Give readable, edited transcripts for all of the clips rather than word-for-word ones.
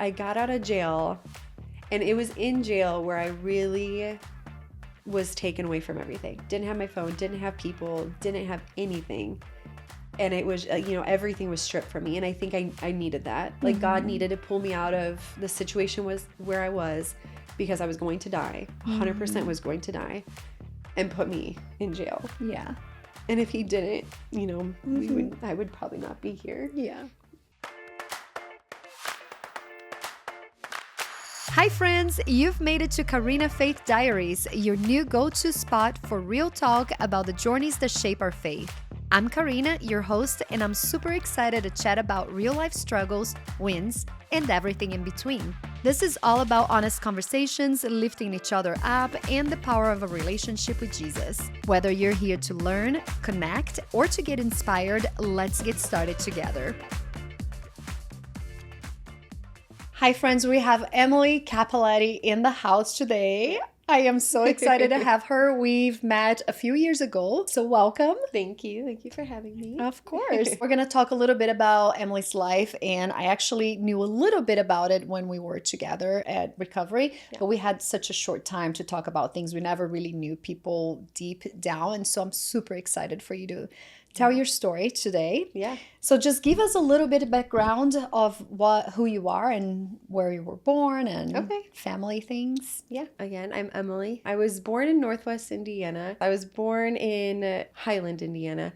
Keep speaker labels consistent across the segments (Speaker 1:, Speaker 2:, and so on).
Speaker 1: I got out of jail, and it was in jail where I really was taken away from everything. Didn't have my phone, didn't have people, didn't have anything. And it was, everything was stripped from me. And I think I needed that. Like, God needed to pull me out of the situation was where I was, because I was going to die, 100% was going to die, and put me in jail.
Speaker 2: Yeah.
Speaker 1: And if he didn't, I would probably not be here.
Speaker 2: Yeah. Hi friends, you've made it to Karina Faith Diaries, your new go-to spot for real talk about the journeys that shape our faith. I'm Karina, your host, and I'm super excited to chat about real-life struggles, wins, and everything in between. This is all about honest conversations, lifting each other up, and the power of a relationship with Jesus. Whether you're here to learn, connect, or to get inspired, let's get started together. Hi friends, we have Emily Cappelletti in the house today. I am so excited to have her. We've met a few years ago, so welcome.
Speaker 1: Thank you. Thank you for having me.
Speaker 2: Of course. We're going to talk a little bit about Emily's life, and I actually knew a little bit about it when we were together at Recovery, but we had such a short time to talk about things. We never really knew people deep down, and so I'm super excited for you to tell your story today.
Speaker 1: Yeah.
Speaker 2: So just give us a little bit of background of who you are and where you were born and family things.
Speaker 1: Yeah. Again, I'm Emily. I was born in Northwest Indiana. I was born in Highland, Indiana,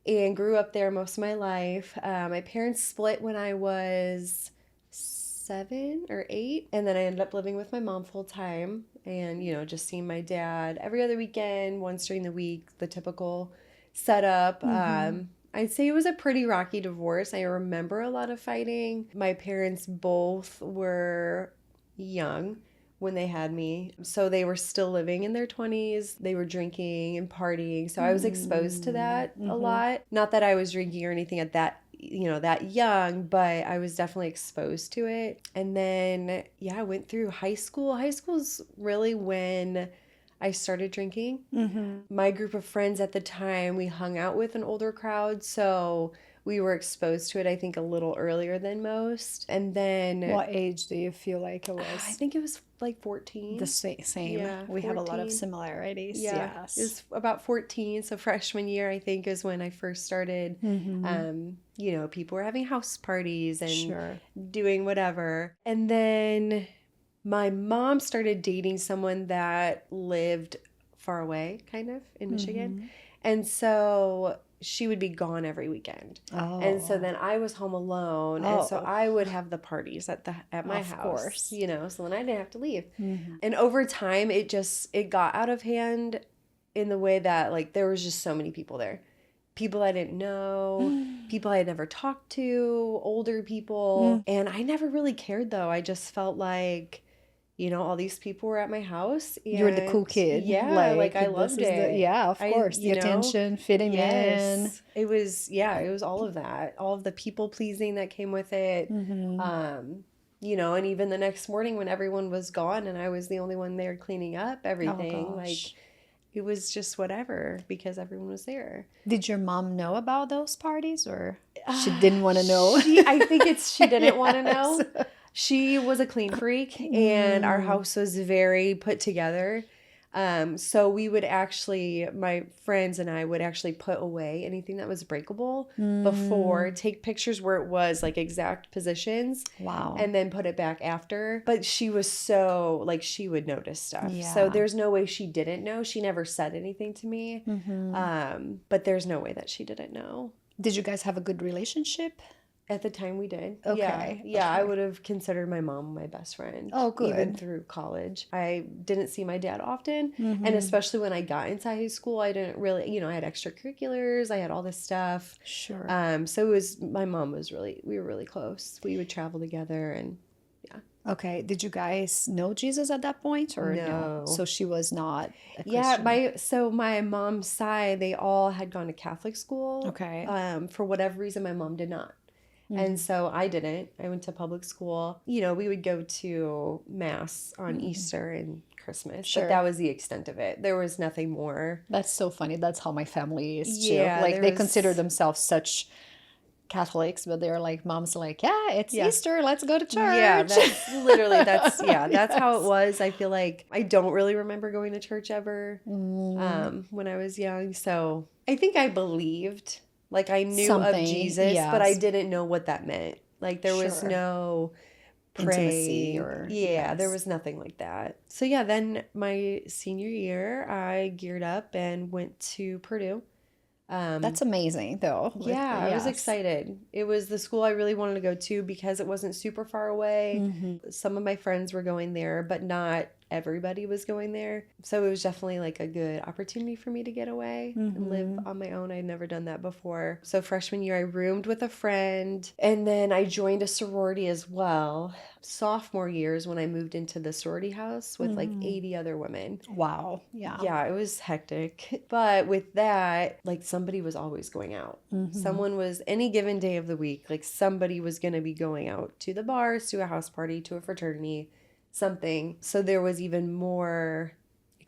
Speaker 1: and grew up there most of my life. My parents split when I was 7 or 8, and then I ended up living with my mom full time, and just seeing my dad every other weekend, once during the week, the typical setup. I'd say it was a pretty rocky divorce. I remember a lot of fighting. My parents both were young when they had me, so they were still living in their 20s. They were drinking and partying, so I was exposed to that a lot. Not that I was drinking or anything at that that young, but I was definitely exposed to it. And then I went through high school. High school's really when I started drinking. My group of friends at the time, we hung out with an older crowd, so we were exposed to it, I think, a little earlier than most. And then...
Speaker 2: What age do you feel like it was?
Speaker 1: I think it was like 14.
Speaker 2: The same.
Speaker 1: Yeah,
Speaker 2: we
Speaker 1: 14.
Speaker 2: have a lot of similarities.
Speaker 1: Yeah,
Speaker 2: Yes.
Speaker 1: It was about 14, so freshman year, I think, is when I first started. People were having house parties and doing whatever. And then... my mom started dating someone that lived far away, kind of, in Michigan. And so she would be gone every weekend. Oh. And so then I was home alone. And so I would have the parties at my house. Of course. So then I didn't have to leave. And over time, it got out of hand in the way that, like, there was just so many people there. People I didn't know, people I had never talked to, older people. And I never really cared, though. I just felt like... all these people were at my house. And
Speaker 2: you were the cool kid.
Speaker 1: Yeah, like I loved it.
Speaker 2: Of course. The attention, fitting in.
Speaker 1: It was all of that. All of the people pleasing that came with it. And even the next morning when everyone was gone and I was the only one there cleaning up everything, it was just whatever because everyone was there.
Speaker 2: Did your mom know about those parties or she didn't want to know?
Speaker 1: I think she didn't want to know. She was a clean freak, and our house was very put together. So we would my friends and I would actually put away anything that was breakable before, take pictures where it was like exact positions. Wow. And then put it back after. But she was so, like, she would notice stuff. Yeah. So there's no way she didn't know. She never said anything to me. But there's no way that she didn't know.
Speaker 2: Did you guys have a good relationship?
Speaker 1: At the time we did.
Speaker 2: Okay.
Speaker 1: Yeah, I would have considered my mom my best friend.
Speaker 2: Oh, good.
Speaker 1: Even through college. I didn't see my dad often. And especially when I got into high school, I didn't really, I had extracurriculars. I had all this stuff.
Speaker 2: Sure.
Speaker 1: So my mom was we were really close. We would travel together and
Speaker 2: Okay. Did you guys know Jesus at that point or no? So she was not a Christian?
Speaker 1: My mom's side, they all had gone to Catholic school.
Speaker 2: Okay.
Speaker 1: For whatever reason, my mom did not. And so I didn't. I went to public school. We would go to Mass on Easter and Christmas. Sure. But that was the extent of it. There was nothing more.
Speaker 2: That's so funny. That's how my family is too. They consider themselves such Catholics, but they're like, mom's like, yeah, it's
Speaker 1: Yeah.
Speaker 2: Easter. Let's go to church.
Speaker 1: Yeah, that's literally, that's how it was. I feel like I don't really remember going to church ever when I was young. So I think I believed, like I knew of
Speaker 2: Something,
Speaker 1: Jesus, but I
Speaker 2: yes.
Speaker 1: didn't know what that meant. Like there was
Speaker 2: Sure.
Speaker 1: no
Speaker 2: Intimacy
Speaker 1: praying.
Speaker 2: or,
Speaker 1: Yeah, there
Speaker 2: yes.
Speaker 1: was nothing like that. So yeah, then my senior year, I geared up and went to Purdue.
Speaker 2: That's amazing, though.
Speaker 1: Yeah, I was
Speaker 2: Yes.
Speaker 1: excited. It was the school I really wanted to go to because it wasn't super far away. Some of my friends were going there, but not everybody was going there. So it was definitely like a good opportunity for me to get away and live on my own. I'd never done that before. So freshman year, I roomed with a friend, and then I joined a sorority as well. Sophomore years when I moved into the sorority house with like 80 other women.
Speaker 2: Wow. Yeah.
Speaker 1: Yeah, it was hectic. But with that, like somebody was always going out. Someone was, any given day of the week, like somebody was going to be going out to the bars, to a house party, to a fraternity, something. So there was even more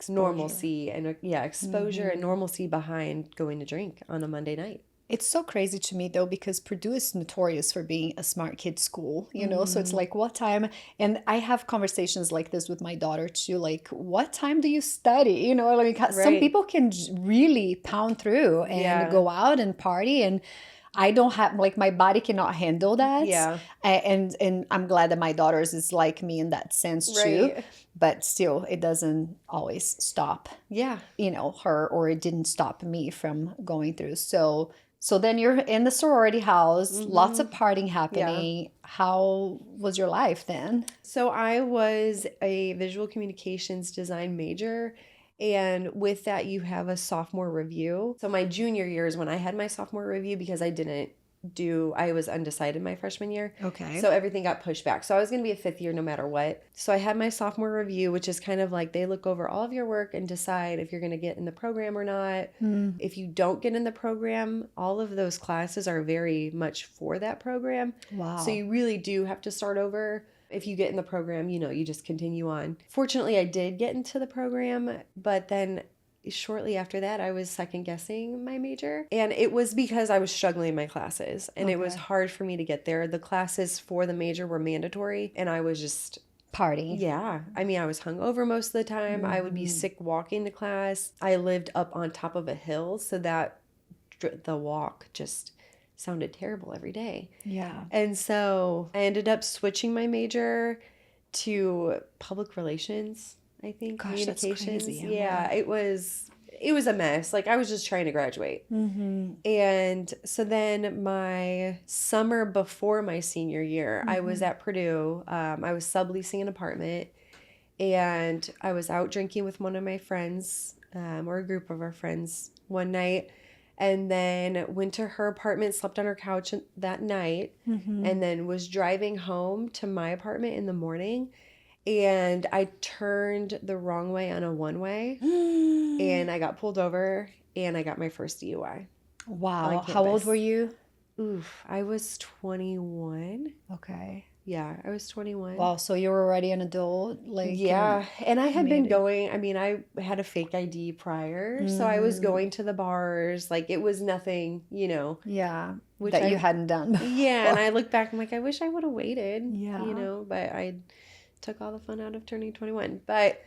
Speaker 1: normalcy and exposure and normalcy behind going to drink on a Monday night.
Speaker 2: It's so crazy to me though, because Purdue is notorious for being a smart kid school, you know? So it's like, what time? And I have conversations like this with my daughter too, like, what time do you study? You know, like some
Speaker 1: Right.
Speaker 2: people can really pound through and
Speaker 1: Yeah.
Speaker 2: go out and party, and I don't have, like, my body cannot handle that.
Speaker 1: Yeah.
Speaker 2: And I'm glad that my daughter's is like me in that sense too.
Speaker 1: Right.
Speaker 2: But still, it doesn't always stop,
Speaker 1: Yeah.
Speaker 2: you know, her, or it didn't stop me from going through. So then you're in the sorority house, lots of partying happening. How was your life then?
Speaker 1: So I was a visual communications design major. And with that, you have a sophomore review. So my junior year is when I had my sophomore review because I was undecided my freshman year.
Speaker 2: Okay.
Speaker 1: So everything got pushed back. So I was going to be a fifth year no matter what. So I had my sophomore review, which is kind of like they look over all of your work and decide if you're going to get in the program or not. If you don't get in the program, all of those classes are very much for that program.
Speaker 2: Wow.
Speaker 1: So you really do have to start over. If you get in the program, you know, you just continue on. Fortunately, I did get into the program, but then shortly after that, I was second guessing my major. And it was because I was struggling in my classes and it was hard for me to get there. The classes for the major were mandatory and I was just
Speaker 2: Party.
Speaker 1: Yeah. I mean, I was hungover most of the time. I would be sick walking to class. I lived up on top of a hill, so that the walk just sounded terrible every day.
Speaker 2: Yeah.
Speaker 1: And so I ended up switching my major to public relations, I think.
Speaker 2: Gosh, that's
Speaker 1: Communications.
Speaker 2: crazy.
Speaker 1: Yeah, it was a mess. Like I was just trying to graduate. And so then my summer before my senior year, I was at Purdue. I was subleasing an apartment and I was out drinking with one of my friends, or a group of our friends one night. And then went to her apartment, slept on her couch that night, and then was driving home to my apartment in the morning. And I turned the wrong way on a one-way, and I got pulled over, and I got my first DUI.
Speaker 2: Wow. How old were you?
Speaker 1: Oof, I was 21.
Speaker 2: Okay.
Speaker 1: Yeah, I was 21.
Speaker 2: Wow. So you were already an adult? Like,
Speaker 1: Yeah, and I had been
Speaker 2: it.
Speaker 1: going, I mean, I had a fake ID prior, so I was going to the bars, like it was nothing, you know.
Speaker 2: Yeah.
Speaker 1: Which
Speaker 2: that
Speaker 1: I-
Speaker 2: you hadn't done.
Speaker 1: Yeah, and I look back, I'm like, I wish I would have waited,
Speaker 2: Yeah.
Speaker 1: you know, but I took all the fun out of turning 21. But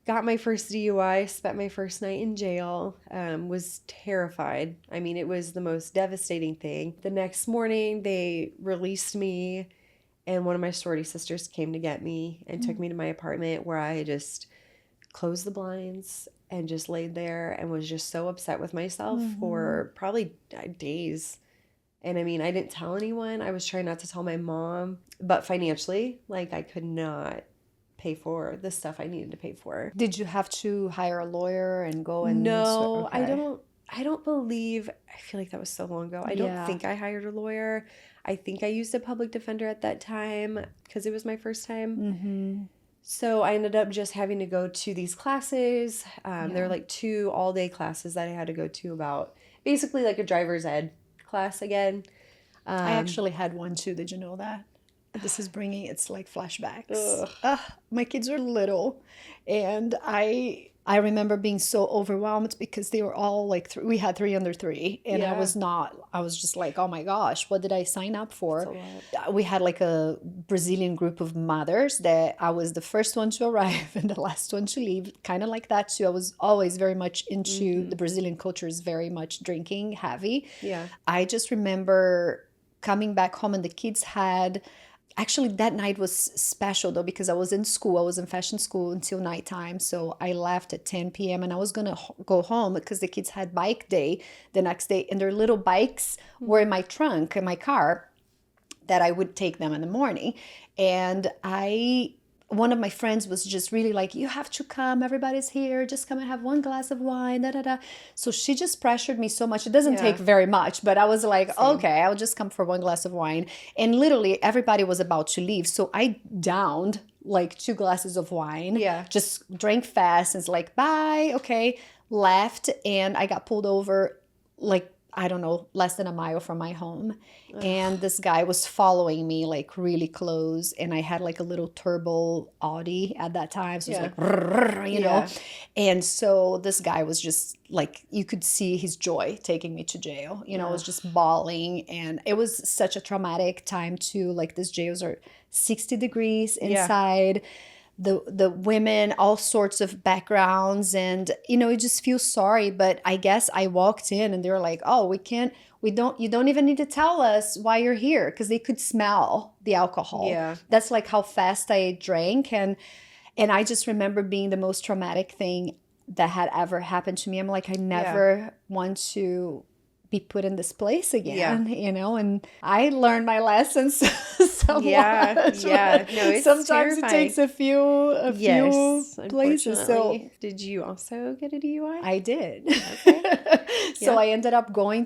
Speaker 1: got my first DUI, spent my first night in jail, was terrified. I mean, it was the most devastating thing. The next morning, they released me, and one of my sorority sisters came to get me and took me to my apartment where I just closed the blinds and just laid there and was just so upset with myself for probably days. And I mean, I didn't tell anyone. I was trying not to tell my mom, but financially, like I could not pay for the stuff I needed to pay for.
Speaker 2: Did you have to hire a lawyer and go and
Speaker 1: No,
Speaker 2: okay.
Speaker 1: I don't believe, I feel like that was so long ago. I don't think I hired a lawyer. I think I used a public defender at that time because it was my first time. So I ended up just having to go to these classes. There were like 2 all-day classes that I had to go to about basically like a driver's ed class again.
Speaker 2: I actually had one too. Did you know that? This is bringing, it's like flashbacks. My kids are little, and I I remember being so overwhelmed because they were all like, we had 3 under 3. And
Speaker 1: Yeah.
Speaker 2: I was just like, oh my gosh, what did I sign up for?
Speaker 1: That's a lot.
Speaker 2: We had like a Brazilian group of mothers that I was the first one to arrive and the last one to leave. Kind of like that too. I was always very much into the Brazilian culture is very much drinking heavy.
Speaker 1: Yeah.
Speaker 2: I just remember coming back home and the kids had... Actually, that night was special though, because I was in school. I was in fashion school until nighttime. So I left at 10 p.m. and I was going to go home because the kids had bike day the next day. And their little bikes were in my trunk, in my car, that I would take them in the morning. And one of my friends was just really like, you have to come, everybody's here, just come and have one glass of wine, da da da. So she just pressured me so much. It doesn't take very much, but I was like, okay, I'll just come for one glass of wine. And literally everybody was about to leave. So I downed like 2 glasses of wine.
Speaker 1: Yeah.
Speaker 2: Just drank fast and it's like, bye, okay. Left, and I got pulled over like, I don't know, less than a mile from my home. And this guy was following me like really close. And I had like a little turbo Audi at that time. So it was like, you know. And so this guy was just like, you could see his joy taking me to jail. You know, I was just bawling. And it was such a traumatic time too. Like these jails are 60 degrees inside. The women, all sorts of backgrounds, and you know, you just feel sorry. But I guess I walked in and they were like, oh, you don't even need to tell us why you're here, because they could smell the alcohol.
Speaker 1: Yeah.
Speaker 2: That's like how fast I drank. And I just remember being the most traumatic thing that had ever happened to me. I'm like, I never want to be put in this place again, you know, and I learned my lessons somewhat.
Speaker 1: Yeah. No, it's
Speaker 2: sometimes
Speaker 1: terrifying.
Speaker 2: it takes a few places. So
Speaker 1: did you also get a DUI?
Speaker 2: I did.
Speaker 1: Okay.
Speaker 2: So I ended up Brian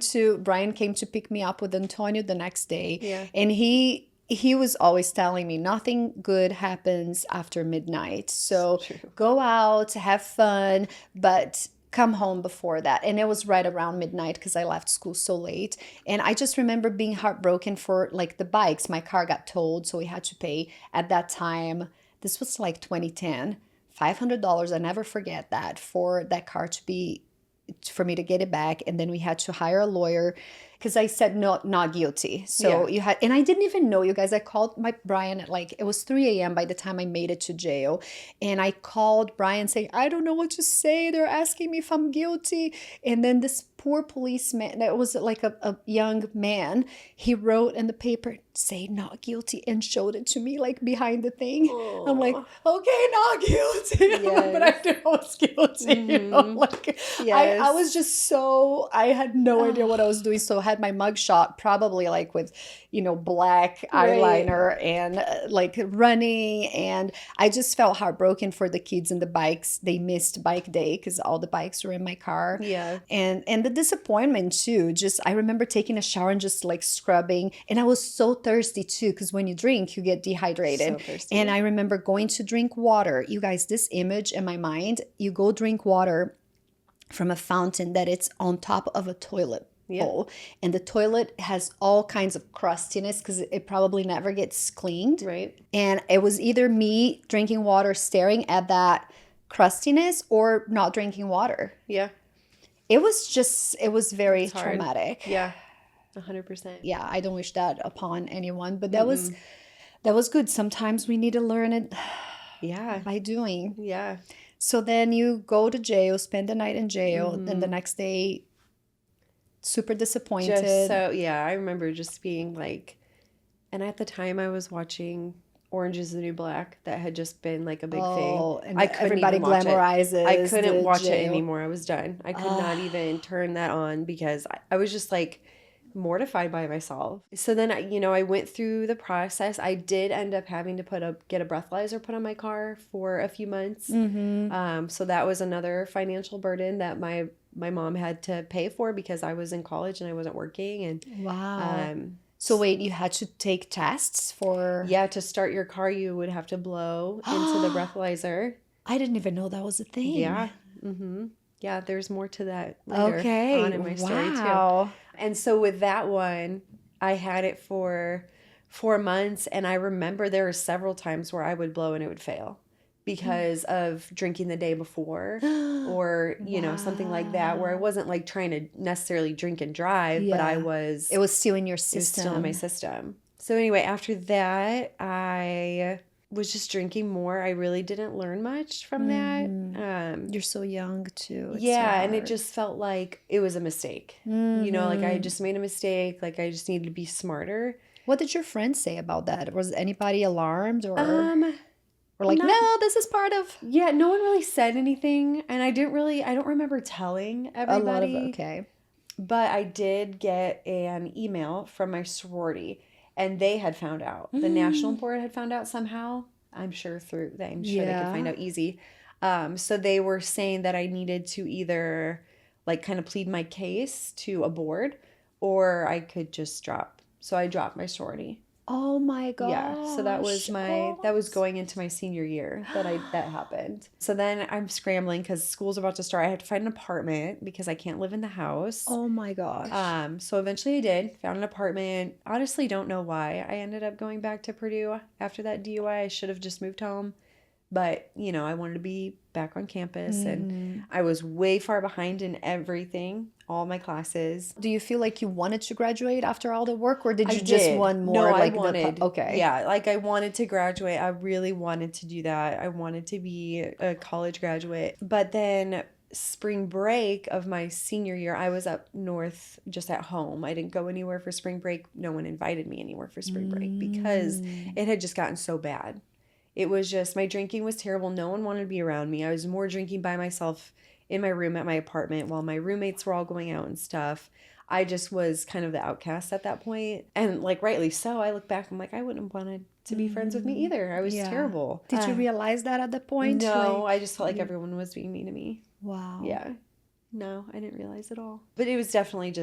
Speaker 2: came to pick me up with Antonio the next day.
Speaker 1: Yeah.
Speaker 2: And he was always telling me nothing good happens after midnight. So go out, have fun, but come home before that. And it was right around midnight because I left school so late. And I just remember being heartbroken for like the bikes. My car got towed, so we had to pay at that time. This was like 2010, $500. I never forget that, for that car for me to get it back. And then we had to hire a lawyer because I said no, not guilty. So and I didn't even know, you guys. I called Brian at like, it was 3 a.m. by the time I made it to jail. And I called Brian saying, I don't know what to say. They're asking me if I'm guilty. And then this poor policeman, that was like a young man, he wrote in the paper, say not guilty, and showed it to me like behind the thing. Aww. I'm like, okay, not guilty.
Speaker 1: Yes.
Speaker 2: But I knew I was guilty. You know, like I was just so, I had no idea what I was doing. So I had my mugshot probably like with, you know, black eyeliner and like running. And I just felt heartbroken for the kids and the bikes. They missed bike day because all the bikes were in my car.
Speaker 1: Yeah.
Speaker 2: And the disappointment too, just I remember taking a shower and just like scrubbing, and I was so thirsty too, because when you drink you get dehydrated.
Speaker 1: So thirsty.
Speaker 2: And I remember going to drink water. You guys, this image in my mind, you go drink water from a fountain that it's on top of a toilet bowl, and the toilet has all kinds of crustiness because it probably never gets cleaned.
Speaker 1: Right.
Speaker 2: And it was either me drinking water staring at that crustiness or not drinking water.
Speaker 1: Yeah.
Speaker 2: It was very traumatic.
Speaker 1: Yeah, 100%.
Speaker 2: Yeah, I don't wish that upon anyone, but that was good. Sometimes we need to learn it by doing.
Speaker 1: Yeah.
Speaker 2: So then you go to jail, spend the night in jail, then the next day, super disappointed.
Speaker 1: I remember just being like, and at the time I was watching Orange is the New Black. That had just been like a big thing.
Speaker 2: And everybody glamorizes.
Speaker 1: I couldn't watch it anymore. I was done. I could not even turn that on because I was just like mortified by myself. So then, I went through the process. I did end up having to get a breathalyzer put on my car for a few months. So that was another financial burden that my mom had to pay for because I was in college and I wasn't working. And
Speaker 2: wow. So wait, you had to take tests for...
Speaker 1: Yeah, to start your car, you would have to blow into the breathalyzer.
Speaker 2: I didn't even know that was a thing.
Speaker 1: Yeah. Mm-hmm. Yeah, there's more to that later on in my story too. And so with that one, I had it for 4 months, and I remember there were several times where I would blow and it would fail. because of drinking the day before or, something like that, where I wasn't like trying to necessarily drink and drive, but
Speaker 2: It was still in your
Speaker 1: it was
Speaker 2: system.
Speaker 1: still in my system. So anyway, after that, I was just drinking more. I really didn't learn much from that.
Speaker 2: You're so young too. It's
Speaker 1: Yeah,
Speaker 2: so
Speaker 1: and it
Speaker 2: hard.
Speaker 1: just felt like it was a mistake. Like I just made a mistake. Like I just needed to be smarter.
Speaker 2: What did your friends say about that? Was anybody alarmed or like,
Speaker 1: not-
Speaker 2: no, this is part of
Speaker 1: Yeah, no one really said anything, and I don't remember telling
Speaker 2: a lot of
Speaker 1: everybody.
Speaker 2: okay.
Speaker 1: But I did get an email from my sorority, and they had found out. The national board had found out somehow. I'm sure they could find out easy. So they were saying that I needed to either like kind of plead my case to a board, or I could just drop. So I dropped my sorority.
Speaker 2: Oh my gosh.
Speaker 1: Yeah, so that was going into my senior year that happened. So then I'm scrambling because school's about to start. I have to find an apartment because I can't live in the house.
Speaker 2: Oh my gosh.
Speaker 1: So eventually I did, found an apartment. Honestly, don't know why I ended up going back to Purdue after that DUI. I should have just moved home. But, I wanted to be back on campus and I was way far behind in everything, all my classes.
Speaker 2: Do you feel like you wanted to graduate after all the work, or did you
Speaker 1: I
Speaker 2: just
Speaker 1: did.
Speaker 2: want more?
Speaker 1: No,
Speaker 2: like
Speaker 1: I wanted.
Speaker 2: Okay.
Speaker 1: Yeah, like I wanted to graduate. I really wanted to do that. I wanted to be a college graduate. But then spring break of my senior year, I was up north just at home. I didn't go anywhere for spring break. No one invited me anywhere for spring break because it had just gotten so bad. It was just, my drinking was terrible. No one wanted to be around me. I was more drinking by myself in my room at my apartment while my roommates were all going out and stuff. I just was kind of the outcast at that point. And like rightly so, I look back, I'm like, I wouldn't have wanted to be friends with me either. I was terrible.
Speaker 2: Did you realize that at the point?
Speaker 1: No, I just felt like everyone was being mean to me.
Speaker 2: Wow.
Speaker 1: Yeah. No, I didn't realize at all. But it was definitely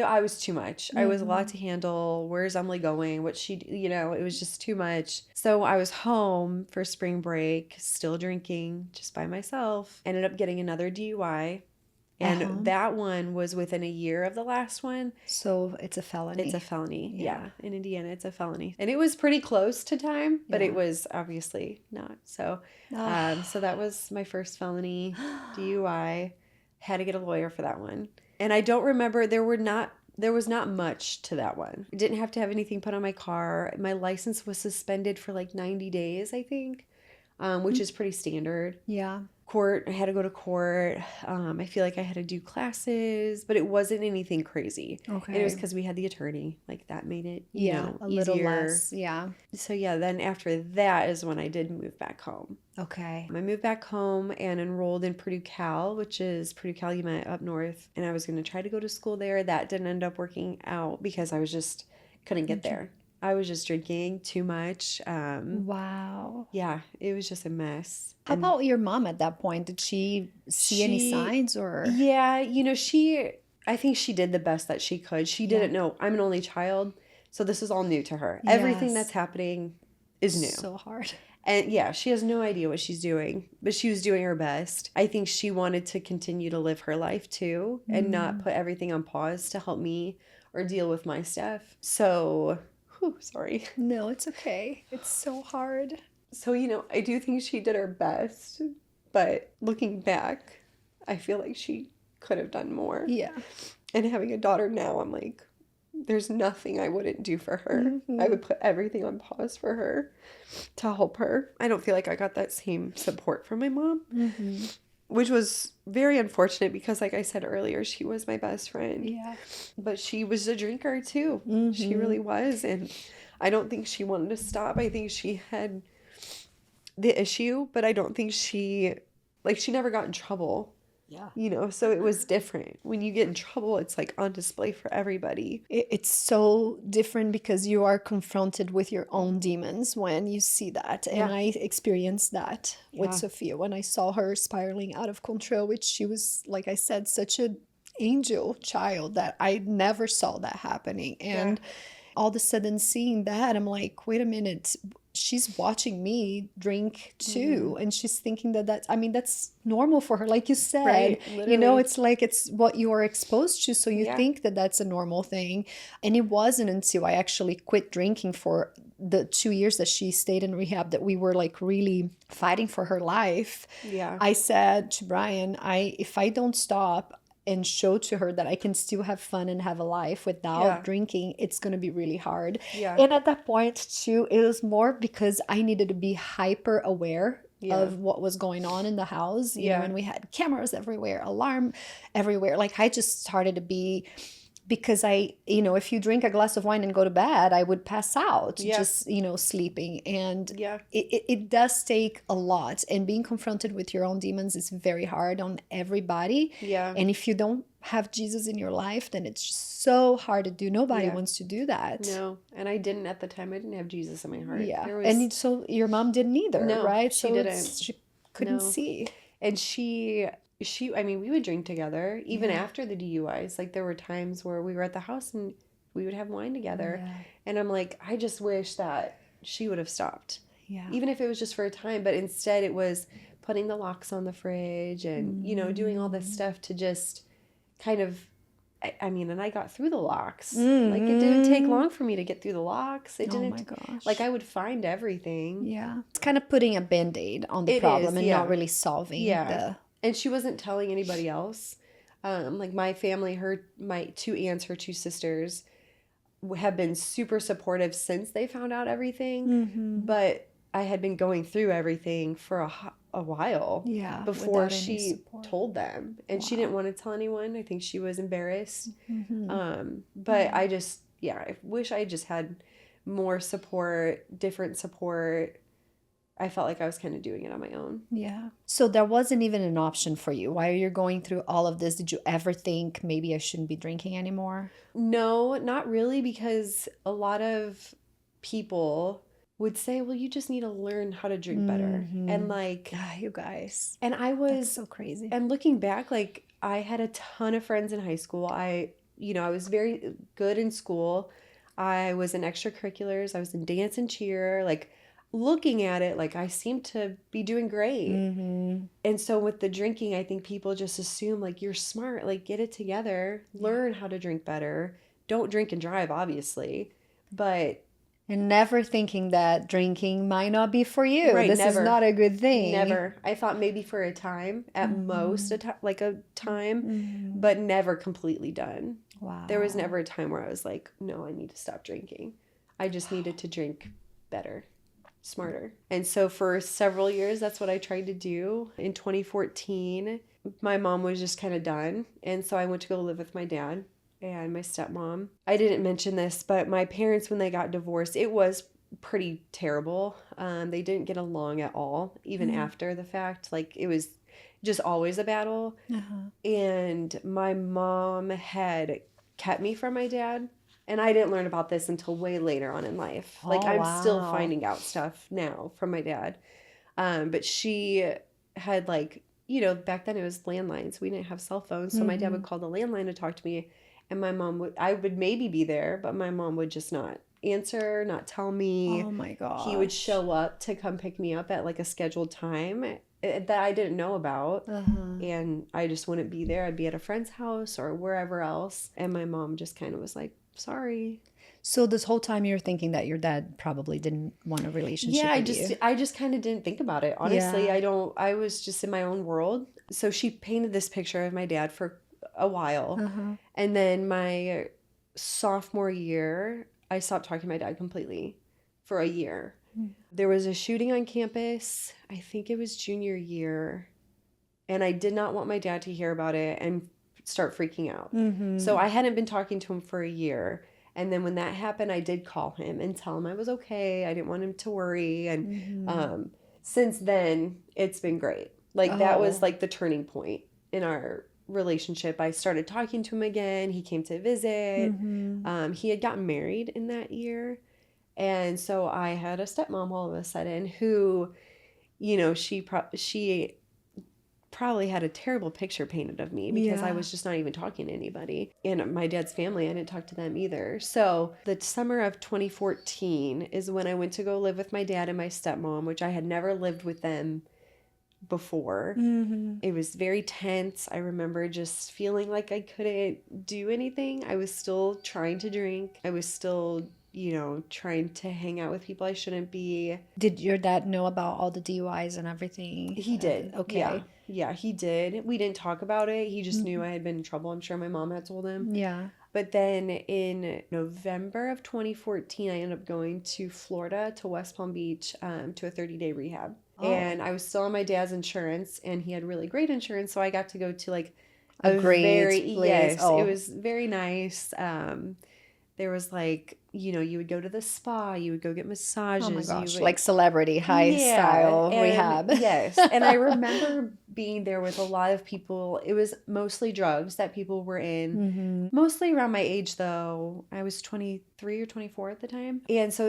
Speaker 1: I was too much. I was a lot to handle. Where's Emily going? It was just too much. So I was home for spring break, still drinking, just by myself. Ended up getting another DUI. And that one was within a year of the last one.
Speaker 2: So it's a felony.
Speaker 1: It's a felony. Yeah. In Indiana, it's a felony. And it was pretty close to time, but it was obviously not. So, so that was my first felony DUI. Had to get a lawyer for that one. And I don't remember, there was not much to that one. I didn't have to have anything put on my car. My license was suspended for like 90 days, I think, which is pretty standard.
Speaker 2: Yeah.
Speaker 1: I had to go to court. I feel like I had to do classes, but it wasn't anything crazy. Okay. And it was because we had the attorney. Like that made it,
Speaker 2: a little less. Yeah.
Speaker 1: So then after that is when I did move back home.
Speaker 2: Okay.
Speaker 1: I moved back home and enrolled in Purdue Cal, which is Purdue Calumet up north. And I was going to try to go to school there. That didn't end up working out because I was just couldn't get there. I was just drinking too much.
Speaker 2: Wow.
Speaker 1: Yeah, it was just a mess.
Speaker 2: How about your mom at that point? Did she see any signs or?
Speaker 1: Yeah, I think she did the best that she could. She didn't know. I'm an only child, so this is all new to her. Yes. Everything that's happening is new.
Speaker 2: So hard.
Speaker 1: And yeah, she has no idea what she's doing, but she was doing her best. I think she wanted to continue to live her life too and not put everything on pause to help me or deal with my stuff. So... sorry.
Speaker 2: No, it's okay. It's so hard.
Speaker 1: So, I do think she did her best, but looking back, I feel like she could have done more.
Speaker 2: Yeah.
Speaker 1: And having a daughter now, I'm like, there's nothing I wouldn't do for her. I would put everything on pause for her to help her. I don't feel like I got that same support from my mom. Which was very unfortunate because, like I said earlier, she was my best friend. Yeah. But she was a drinker, too. She really was. And I don't think she wanted to stop. I think she had the issue, but I don't think she never got in trouble. Yeah. So it was different. When you get in trouble, it's like on display for everybody.
Speaker 2: It's so different because you are confronted with your own demons when you see that. And I experienced that with Sophia when I saw her spiraling out of control, which she was, like I said, such an angel child that I never saw that happening. And all of a sudden seeing that, I'm like, wait a minute. She's watching me drink too. And she's thinking that's normal for her. Like you said,
Speaker 1: right,
Speaker 2: it's like it's what you are exposed to. So you think that that's a normal thing. And it wasn't until I actually quit drinking for the 2 years that she stayed in rehab, that we were like really fighting for her life.
Speaker 1: Yeah.
Speaker 2: I said to Brian, if I don't stop and show to her that I can still have fun and have a life without drinking, it's going to be really hard.
Speaker 1: Yeah.
Speaker 2: And at that point too, it was more because I needed to be hyper aware of what was going on in the house, you know, and we had cameras everywhere, alarm everywhere. Like I just started to be, because if you drink a glass of wine and go to bed, I would pass out just, sleeping. And it does take a lot. And being confronted with your own demons is very hard on everybody.
Speaker 1: Yeah.
Speaker 2: And if you don't have Jesus in your life, then it's just so hard to do. Nobody wants to do that.
Speaker 1: No. And I didn't at the time. I didn't have Jesus in my heart.
Speaker 2: Yeah. And so your mom didn't either,
Speaker 1: no,
Speaker 2: right?
Speaker 1: She didn't.
Speaker 2: She couldn't see.
Speaker 1: And I mean, we would drink together even after the DUIs. Like there were times where we were at the house and we would have wine together. Yeah. And I'm like, I just wish that she would have stopped. Yeah. Even if it was just for a time. But instead it was putting the locks on the fridge and, doing all this stuff to just kind of, I mean, and I got through the locks. Like it didn't take long for me to get through the locks. It didn't. Oh my gosh. Like I would find everything.
Speaker 2: Yeah. It's kind of putting a Band-Aid on the problem and not really solving the...
Speaker 1: And she wasn't telling anybody else. Like my family, my 2 aunts, her 2 sisters have been super supportive since they found out everything. Mm-hmm. But I had been going through everything for a while before she told them. And she didn't want to tell anyone. I think she was embarrassed. Mm-hmm. But I just, I wish I just had more support, different support. I felt like I was kind of doing it on my own.
Speaker 2: Yeah. So there wasn't even an option for you. While you're going through all of this, did you ever think maybe I shouldn't be drinking anymore?
Speaker 1: No, not really, because a lot of people would say, well, you just need to learn how to drink better. And like,
Speaker 2: you guys.
Speaker 1: And I was
Speaker 2: that's so crazy.
Speaker 1: And looking back, like I had a ton of friends in high school. I was very good in school. I was in extracurriculars. I was in dance and cheer. Like looking at it, like I seemed to be doing great. Mm-hmm. And so with the drinking, I think people just assume like you're smart, like get it together, learn how to drink better. Don't drink and drive, obviously,
Speaker 2: and never thinking that drinking might not be for you. Right, this is not a good thing.
Speaker 1: Never. I thought maybe for a time, at most a time, but never completely done. Wow. There was never a time where I was like, no, I need to stop drinking. I just needed to drink better, smarter. And so for several years, that's what I tried to do. In 2014, my mom was just kind of done. And so I went to go live with my dad and my stepmom. I didn't mention this, but my parents, when they got divorced, it was pretty terrible. They didn't get along at all, even after the fact. Like it was just always a battle. And my mom had kept me from my dad. And I didn't learn about this until way later on in life. Like I'm still finding out stuff now from my dad. But she had back then it was landlines. We didn't have cell phones. So my dad would call the landline to talk to me. And my mom I would maybe be there, but my mom would just not answer, not tell me.
Speaker 2: Oh my gosh.
Speaker 1: He would show up to come pick me up at like a scheduled time that I didn't know about. And I just wouldn't be there. I'd be at a friend's house or wherever else. And my mom just kind of was like, sorry.
Speaker 2: So this whole time you're thinking that your dad probably didn't want a relationship with you.
Speaker 1: I just kind of didn't think about it. Honestly, I was just in my own world. So she painted this picture of my dad for a while. And then my sophomore year, I stopped talking to my dad completely for a year. There was a shooting on campus. I think it was junior year. And I did not want my dad to hear about it and start freaking out. So I hadn't been talking to him for a year. And then when that happened, I did call him and tell him I was okay. I didn't want him to worry. And since then, it's been great. Like that was like the turning point in our relationship. I started talking to him again. He came to visit. He had gotten married in that year. And so I had a stepmom all of a sudden who, she probably had a terrible picture painted of me because I was just not even talking to anybody. And my dad's family, I didn't talk to them either. So the summer of 2014 is when I went to go live with my dad and my stepmom, which I had never lived with them before. It was very tense. I remember just feeling like I couldn't do anything. I was still trying to drink. I was still trying to hang out with people I shouldn't be.
Speaker 2: Did your dad know about all the DUIs and everything?
Speaker 1: He did.
Speaker 2: Okay.
Speaker 1: Yeah. Yeah, he did. We didn't talk about it. He just knew I had been in trouble. I'm sure my mom had told him.
Speaker 2: Yeah.
Speaker 1: But then in November of 2014, I ended up going to Florida, to West Palm Beach, to a 30-day rehab.
Speaker 2: Oh.
Speaker 1: And I was still on my dad's insurance, and he had really great insurance. So I got to go to like
Speaker 2: A great place.
Speaker 1: Yes,
Speaker 2: Oh.
Speaker 1: it was very nice. There was like, you would go to the spa, you would go get massages.
Speaker 2: Oh my gosh,
Speaker 1: you would,
Speaker 2: like celebrity high style
Speaker 1: and,
Speaker 2: rehab.
Speaker 1: Yes. And I remember being there with a lot of people. It was mostly drugs that people were in. Mostly around my age though. I was 23 or 24 at the time. And so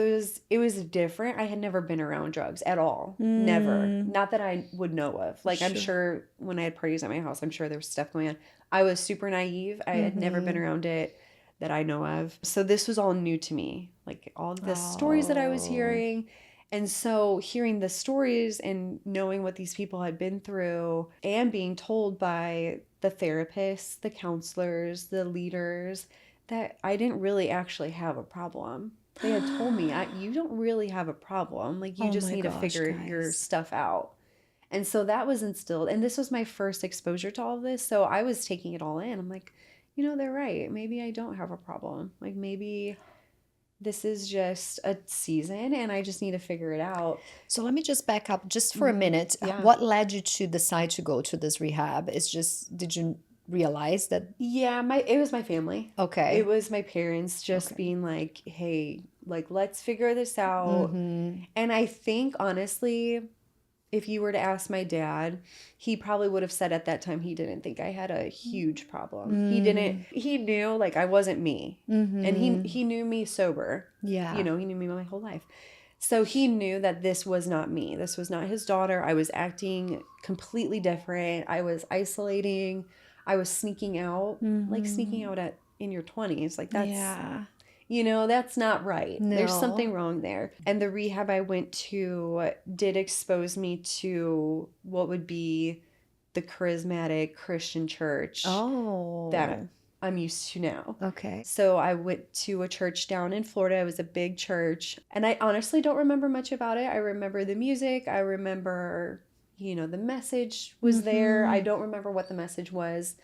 Speaker 1: it was different. I had never been around drugs at all. Never. Not that I would know of. Like I'm sure when I had parties at my house, I'm sure there was stuff going on. I was super naive. I had never been around it that I know of. So this was all new to me, like all the stories that I was hearing. And so hearing the stories and knowing what these people had been through and being told by the therapists, the counselors, the leaders, that I didn't really actually have a problem. They had told me, you don't really have a problem. Like you just need to figure your stuff out. And so that was instilled. And this was my first exposure to all of this. So I was taking it all in. I'm like, they're right. Maybe I don't have a problem. Like maybe this is just a season and I just need to figure it out.
Speaker 2: So let me just back up just for a minute.
Speaker 1: Yeah.
Speaker 2: What led you to decide to go to this rehab? It's just, did you realize that?
Speaker 1: Yeah, it was my family.
Speaker 2: Okay.
Speaker 1: It was my parents just being like, hey, like, let's figure this out. And I think honestly, if you were to ask my dad, he probably would have said at that time he didn't think I had a huge problem. He knew like I wasn't me. And he knew me sober.
Speaker 2: Yeah.
Speaker 1: He knew me my whole life. So he knew that this was not me. This was not his daughter. I was acting completely different. I was isolating. I was sneaking out, like sneaking out in your 20s. Like that's... that's not right.
Speaker 2: No.
Speaker 1: There's something wrong there. And the rehab I went to did expose me to what would be the charismatic Christian church that I'm used to now.
Speaker 2: Okay.
Speaker 1: So I went to a church down in Florida. It was a big church. And I honestly don't remember much about it. I remember the music. I remember, the message was there. I don't remember what the message was.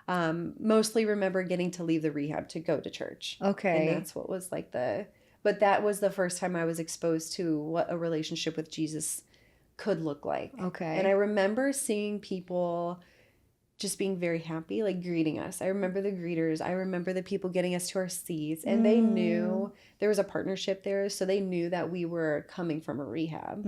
Speaker 1: Mostly remember getting to leave the rehab to go to church.
Speaker 2: Okay.
Speaker 1: And that's what was like but that was the first time I was exposed to what a relationship with Jesus could look like.
Speaker 2: Okay.
Speaker 1: And I remember seeing people just being very happy, like greeting us. I remember the greeters. I remember the people getting us to our seats. And they knew there was a partnership there. So they knew that we were coming from a rehab,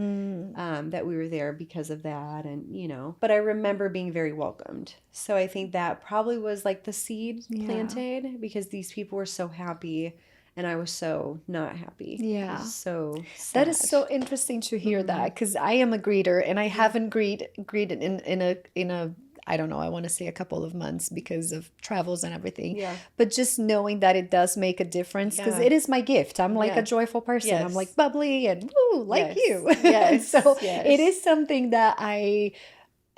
Speaker 1: that we were there because of that. And, but I remember being very welcomed. So I think that probably was like the seed planted because these people were so happy. And I was so not happy.
Speaker 2: Yeah.
Speaker 1: So sad.
Speaker 2: That is so interesting to hear that because I am a greeter and I haven't greeted in a I don't know, I want to say a couple of months because of travels and everything.
Speaker 1: Yeah.
Speaker 2: But just knowing that it does make a difference because it is my gift. I'm like a joyful person.
Speaker 1: Yes.
Speaker 2: I'm like bubbly and woo, like you.
Speaker 1: Yes.
Speaker 2: So it is something that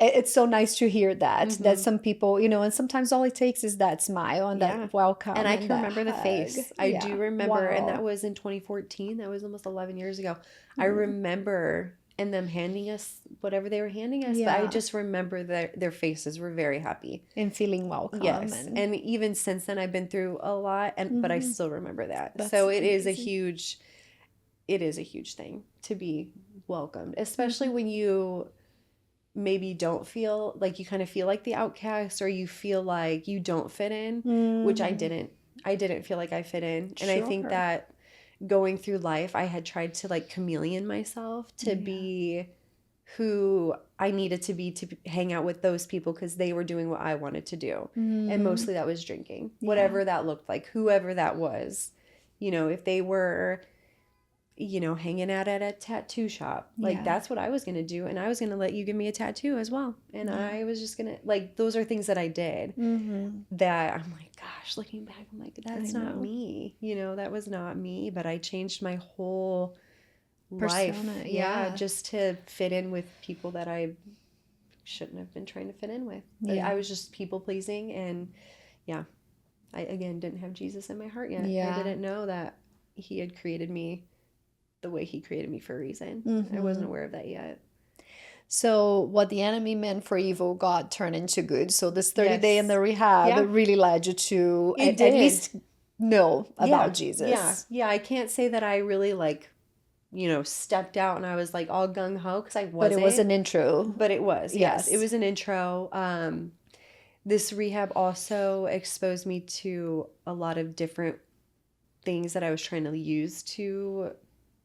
Speaker 2: it's so nice to hear that some people, and sometimes all it takes is that smile and that welcome.
Speaker 1: And I can remember the
Speaker 2: hug.
Speaker 1: face. I do remember.
Speaker 2: Wow.
Speaker 1: And that was in 2014. That was almost 11 years ago. I remember and them handing us whatever they were handing us.
Speaker 2: Yeah.
Speaker 1: But I just remember that their faces were very happy.
Speaker 2: And feeling welcome.
Speaker 1: Yes. And even since then I've been through a lot but I still remember that. So it is a huge thing to be welcomed, especially when you maybe don't feel like you kind of feel like the outcast or you feel like you don't fit in, which I didn't feel like I fit in. And I think that going through life, I had tried to like chameleon myself to be who I needed to be to hang out with those people because they were doing what I wanted to do. And mostly that was drinking, whatever that looked like, whoever that was. If they were, hanging out at a tattoo shop, like that's what I was going to do. And I was going to let you give me a tattoo as well. And I was just going to like, those are things that I did that I'm like, gosh, looking back, I'm like, that's not me. That was not me, but I changed my whole life.
Speaker 2: Yeah.
Speaker 1: Just to fit in with people that I shouldn't have been trying to fit in with. I was just people pleasing. And I, again, didn't have Jesus in my heart yet. I didn't know that he had created me the way he created me for a reason. I wasn't aware of that yet.
Speaker 2: So what the enemy meant for evil, God turned into good. So this 30-day in
Speaker 1: Yes.
Speaker 2: the rehab
Speaker 1: Yeah.
Speaker 2: really led you to
Speaker 1: It
Speaker 2: at
Speaker 1: did.
Speaker 2: least know about Jesus.
Speaker 1: Yeah. I can't say that I really like, stepped out and I was like all gung ho, because I wasn't.
Speaker 2: But it was an intro.
Speaker 1: But it was, yes.
Speaker 2: Yes.
Speaker 1: It was an intro. This rehab also exposed me to a lot of different things that I was trying to use to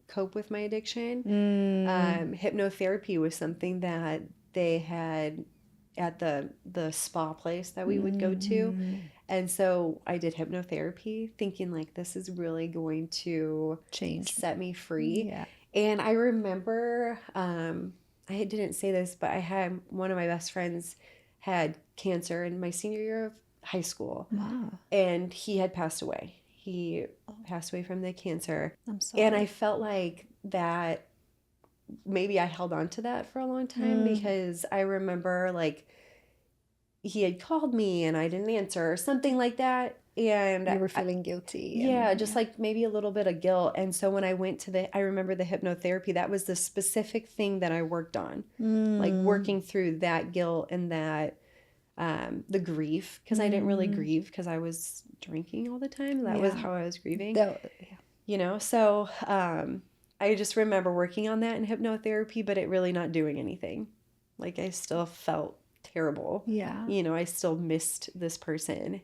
Speaker 1: cope with my addiction. Hypnotherapy was something that they had at the spa place that we would go to. And so I did hypnotherapy thinking like, this is really going to set me free.
Speaker 2: Yeah.
Speaker 1: And I remember, I didn't say this, but I had one of my best friends had cancer in my senior year of high school.
Speaker 2: Wow.
Speaker 1: And he had passed away. He passed away from the cancer.
Speaker 2: I'm sorry.
Speaker 1: And I felt like that maybe I held on to that for a long time, because I remember like he had called me and I didn't answer or something like that. And
Speaker 2: you were feeling guilty.
Speaker 1: Yeah, just like maybe a little bit of guilt. And so when I went to I remember the hypnotherapy, that was the specific thing that I worked on, like working through that guilt and that the grief, because I didn't really grieve because I was drinking all the time. That was how I was grieving. So I just remember working on that in hypnotherapy, but it really not doing anything. Like I still felt terrible.
Speaker 2: Yeah.
Speaker 1: I still missed this person,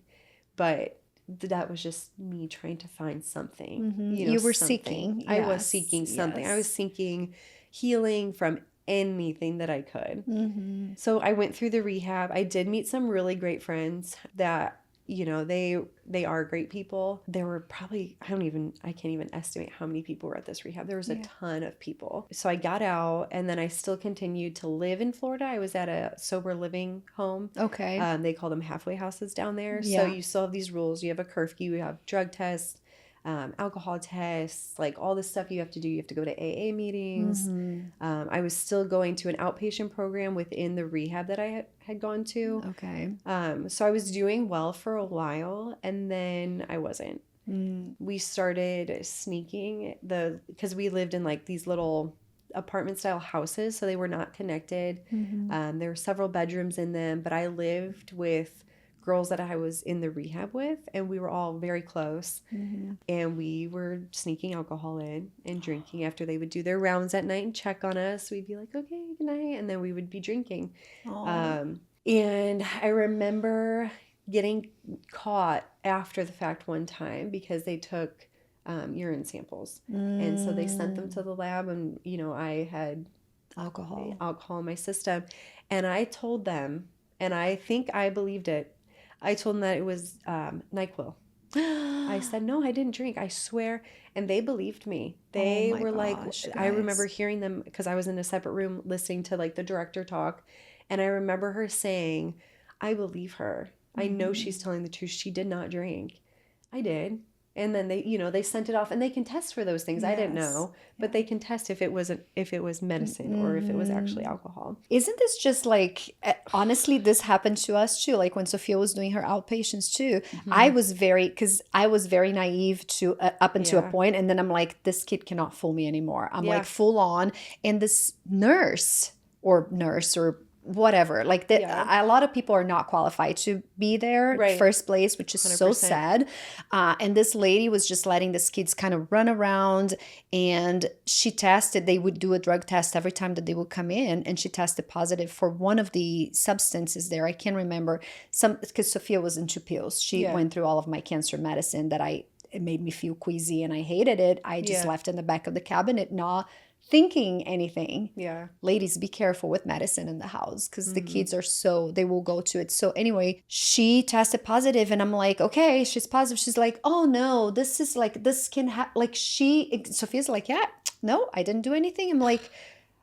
Speaker 1: but that was just me trying to find something.
Speaker 2: You were
Speaker 1: something.
Speaker 2: seeking.
Speaker 1: I was seeking something.
Speaker 2: Yes.
Speaker 1: I was seeking healing from anything that I could. So I went through the rehab. I did meet some really great friends that, they are great people. There were probably, I can't even estimate how many people were at this rehab. There was a ton of people. So I got out, and then I still continued to live in Florida. I was at a sober living home.
Speaker 2: Okay.
Speaker 1: They call them halfway houses down there.
Speaker 2: Yeah.
Speaker 1: So you still have these rules. You have a curfew, you have drug tests, alcohol tests, like all this stuff you have to do. You have to go to AA meetings. I was still going to an outpatient program within the rehab that I had gone to.
Speaker 2: Okay.
Speaker 1: So I was doing well for a while, and then I wasn't. We started sneaking because we lived in like these little apartment style houses, so they were not connected. There were several bedrooms in them, but I lived with girls that I was in the rehab with, and we were all very close. And we were sneaking alcohol in and drinking after they would do their rounds at night and check on us. We'd be like, okay, good night. And then we would be drinking. And I remember getting caught after the fact one time because they took urine samples. And so they sent them to the lab, and, I had alcohol in my system. And I told them, and I think I believed it, I told them that it was NyQuil. I said, no, I didn't drink. I swear. And they believed me. They were like, I remember hearing them because I was in a separate room listening to like the director talk. And I remember her saying, I believe her. I know she's telling the truth. She did not drink. I did. And then they sent it off, and they can test for those things. I didn't know, but they can test if it was medicine or if it was actually alcohol.
Speaker 2: Isn't this just like, honestly, this happened to us too. Like when Sophia was doing her outpatients too, I was very naive to up until a point, and then I'm like, this kid cannot fool me anymore. I'm like full on, and this nurse or whatever, like a lot of people are not qualified to be there first place, which is 100%. So sad. And this lady was just letting these kids kind of run around, and they would do a drug test every time that they would come in, and she tested positive for one of the substances there. I can't remember, because Sophia was into pills. She went through all of my cancer medicine it made me feel queasy and I hated it. I just left in the back of the cabinet, not thinking anything. Ladies, be careful with medicine in the house, because the kids are they will go to it. So anyway, she tested positive, and I'm like, okay, she's positive. She's like, oh no, this is like, this can Sophia's like, yeah, no, I didn't do anything. I'm like,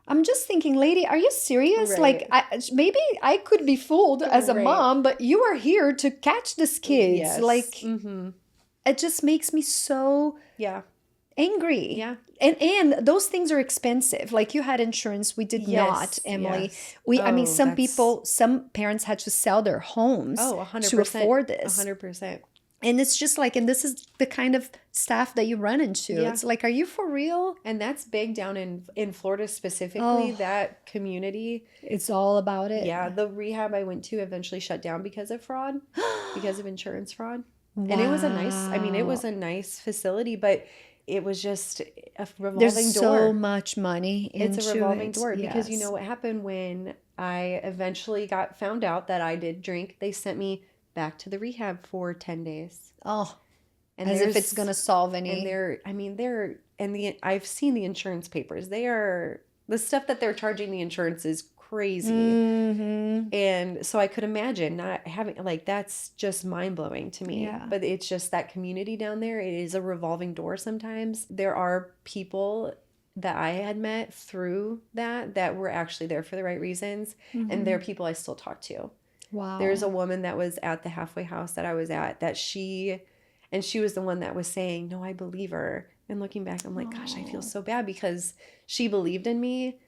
Speaker 2: I'm just thinking, lady, are you serious? Like, maybe I could be fooled as a mom, but you are here to catch this kid. Like, it just makes me so angry. And those things are expensive. Like, you had insurance, we did not, Emily. Some parents had to sell their homes to afford this.
Speaker 1: 100%.
Speaker 2: And it's just like, and this is the kind of staff that you run into.
Speaker 1: Yeah.
Speaker 2: It's like, are you for real?
Speaker 1: And that's big down in Florida specifically,
Speaker 2: Oh.
Speaker 1: that community.
Speaker 2: It's all about it.
Speaker 1: Yeah, the rehab I went to eventually shut down because of fraud, because of insurance fraud. Wow. And it was it was a nice facility, but it was just a revolving
Speaker 2: There's
Speaker 1: door.
Speaker 2: so much money into
Speaker 1: It's a revolving
Speaker 2: it.
Speaker 1: door because you
Speaker 2: Yes.
Speaker 1: know what happened when I eventually found out that I did drink. They sent me back to the rehab for 10 days.
Speaker 2: Oh,
Speaker 1: And
Speaker 2: as if it's going to solve any.
Speaker 1: And I've seen the insurance papers. The stuff that they're charging the insurance is crazy.
Speaker 2: Mm-hmm.
Speaker 1: And so I could imagine not having, like, that's just mind blowing to me.
Speaker 2: Yeah.
Speaker 1: But it's just that community down there. It is a revolving door sometimes. There are people that I had met through that were actually there for the right reasons.
Speaker 2: Mm-hmm.
Speaker 1: And there are people I still talk to.
Speaker 2: Wow.
Speaker 1: There's a woman that was at the halfway house that I was at she was the one that was saying, no, I believe her. And looking back, I'm like, gosh, I feel so bad because she believed in me.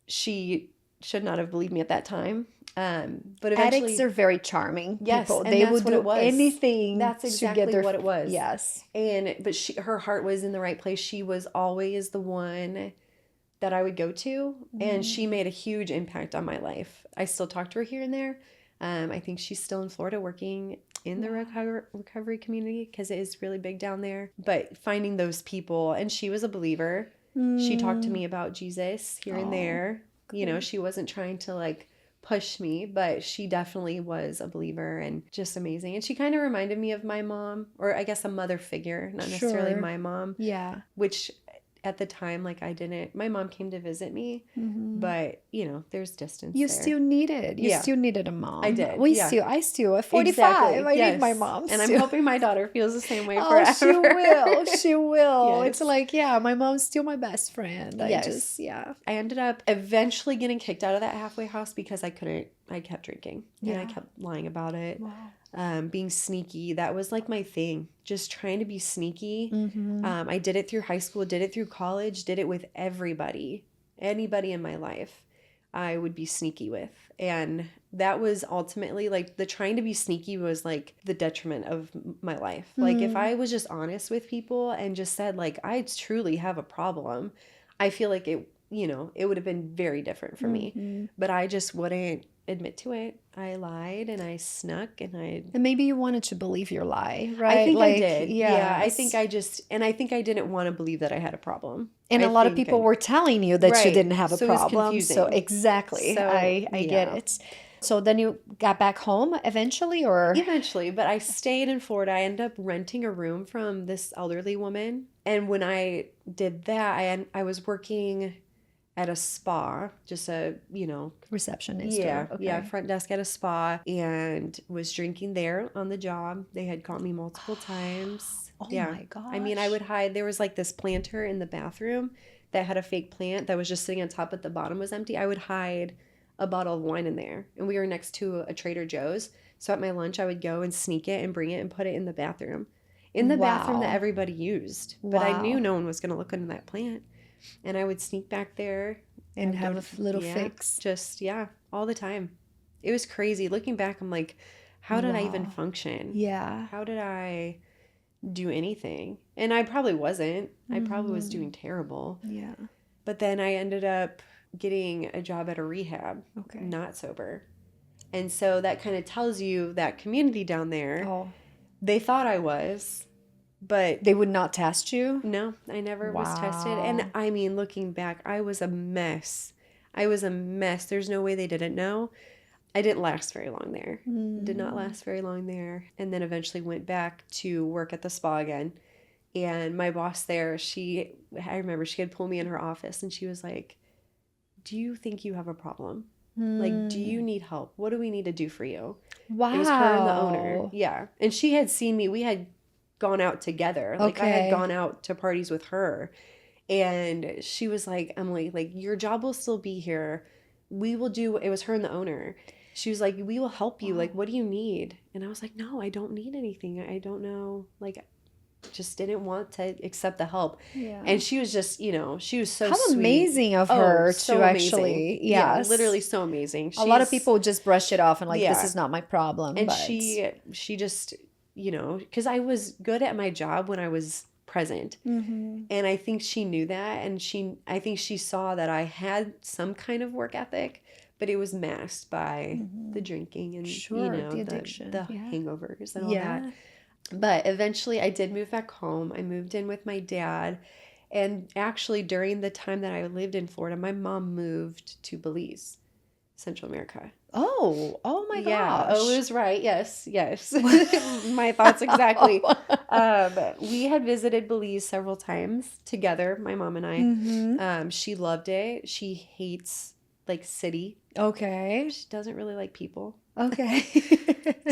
Speaker 1: She should not have believed me at that time. But eventually,
Speaker 2: addicts are very charming
Speaker 1: yes,
Speaker 2: people.
Speaker 1: and
Speaker 2: They
Speaker 1: that's
Speaker 2: would
Speaker 1: what
Speaker 2: do
Speaker 1: it was.
Speaker 2: anything.
Speaker 1: That's exactly
Speaker 2: to get
Speaker 1: what it was.
Speaker 2: Yes.
Speaker 1: But her heart was in the right place. She was always the one that I would go to, and she made a huge impact on my life. I still talk to her here and there. I think she's still in Florida working in the recovery community because it is really big down there. But finding those people, and she was a believer. She talked to me about Jesus here and there. You know, she wasn't trying to like push me, but she definitely was a believer and just amazing. And she kind of reminded me of my mom, or I guess a mother figure, not necessarily my mom.
Speaker 2: Yeah.
Speaker 1: Which at the time, like my mom came to visit me, but you know, there's distance
Speaker 2: You
Speaker 1: there.
Speaker 2: still needed a mom.
Speaker 1: I did.
Speaker 2: I still at 45.
Speaker 1: Exactly.
Speaker 2: I
Speaker 1: Yes.
Speaker 2: need my mom.
Speaker 1: And
Speaker 2: still.
Speaker 1: I'm hoping my daughter feels the same way
Speaker 2: Oh,
Speaker 1: forever.
Speaker 2: she will. She will.
Speaker 1: Yes.
Speaker 2: It's like, yeah, my mom's still my best friend.
Speaker 1: Yes. I ended up eventually getting kicked out of that halfway house because I kept drinking and I kept lying about it.
Speaker 2: Wow.
Speaker 1: Being sneaky. That was like my thing. Just trying to be sneaky.
Speaker 2: Mm-hmm.
Speaker 1: I did it through high school, did it through college, did it with anybody in my life I would be sneaky with. And that was ultimately like the trying to be sneaky was like the detriment of my life. Like if I was just honest with people and just said like, I truly have a problem, I feel like it would have been very different for me, but I just wouldn't admit to it. I lied and I snuck and
Speaker 2: maybe you wanted to believe your lie, right?
Speaker 1: I think
Speaker 2: like,
Speaker 1: I did.
Speaker 2: Yes.
Speaker 1: Yeah. I think I didn't want to believe that I had a problem.
Speaker 2: And a lot of people were telling you that you didn't have a
Speaker 1: So it was
Speaker 2: problem.
Speaker 1: confusing.
Speaker 2: So exactly.
Speaker 1: So,
Speaker 2: I get it. So then you got back home eventually, or?
Speaker 1: Eventually, but I stayed in Florida. I ended up renting a room from this elderly woman. And when I did that, I was working at a spa, just
Speaker 2: Receptionist.
Speaker 1: Yeah, front desk at a spa, and was drinking there on the job. They had caught me multiple times.
Speaker 2: Oh my gosh.
Speaker 1: I mean, I would hide. There was like this planter in the bathroom that had a fake plant that was just sitting on top, but the bottom was empty. I would hide a bottle of wine in there, and we were next to a Trader Joe's. So at my lunch, I would go and sneak it and bring it and put it in the bathroom. Bathroom that everybody used. But I knew no one was going to look into that plant. And I would sneak back there.
Speaker 2: And have a little fix.
Speaker 1: Just, all the time. It was crazy. Looking back, I'm like, how did I even function?
Speaker 2: Yeah.
Speaker 1: How did I do anything? And I probably wasn't. I probably was doing terrible.
Speaker 2: Yeah.
Speaker 1: But then I ended up getting a job at a rehab.
Speaker 2: Okay.
Speaker 1: Not sober. And so that kind of tells you that community down there, they thought I was. But
Speaker 2: they would not test you?
Speaker 1: No, I never was tested. And I mean, looking back, I was a mess. There's no way they didn't know. I didn't last very long there. Did not last very long there. And then eventually went back to work at the spa again. And my boss there, I remember she had pulled me in her office and she was like, do you think you have a problem? Like, do you need help? What do we need to do for you?
Speaker 2: Wow.
Speaker 1: It was her and the owner. Yeah. And she had seen me. We had gone out together. Like I had gone out to parties with her. And she was like, Emily, like your job will still be here. We will do, it was her and the owner. She was like, we will help you. Like, what do you need? And I was like, no, I don't need anything. I don't know. Like, just didn't want to accept the help.
Speaker 2: Yeah.
Speaker 1: And she was just, she was so
Speaker 2: How
Speaker 1: sweet.
Speaker 2: amazing of her
Speaker 1: so
Speaker 2: to
Speaker 1: amazing.
Speaker 2: actually,
Speaker 1: Yeah, literally so amazing.
Speaker 2: A lot of people just brush it off and like,
Speaker 1: Yeah.
Speaker 2: this is not my problem.
Speaker 1: And
Speaker 2: but
Speaker 1: she just, because I was good at my job when I was present.
Speaker 2: Mm-hmm.
Speaker 1: And I think she knew that. And I think she saw that I had some kind of work ethic, but it was masked by the drinking and,
Speaker 2: Sure, the addiction.
Speaker 1: the
Speaker 2: Yeah.
Speaker 1: hangovers and all that.
Speaker 2: Yeah.
Speaker 1: But eventually I did move back home. I moved in with my dad. And actually, during the time that I lived in Florida, my mom moved to Belize, Central America.
Speaker 2: Oh my
Speaker 1: Yeah.
Speaker 2: gosh.
Speaker 1: Oh, it was right. Yes. My thoughts exactly. We had visited Belize several times together, my mom and I.
Speaker 2: Mm-hmm.
Speaker 1: She loved it. She hates like city.
Speaker 2: Okay.
Speaker 1: She doesn't really like people.
Speaker 2: Okay.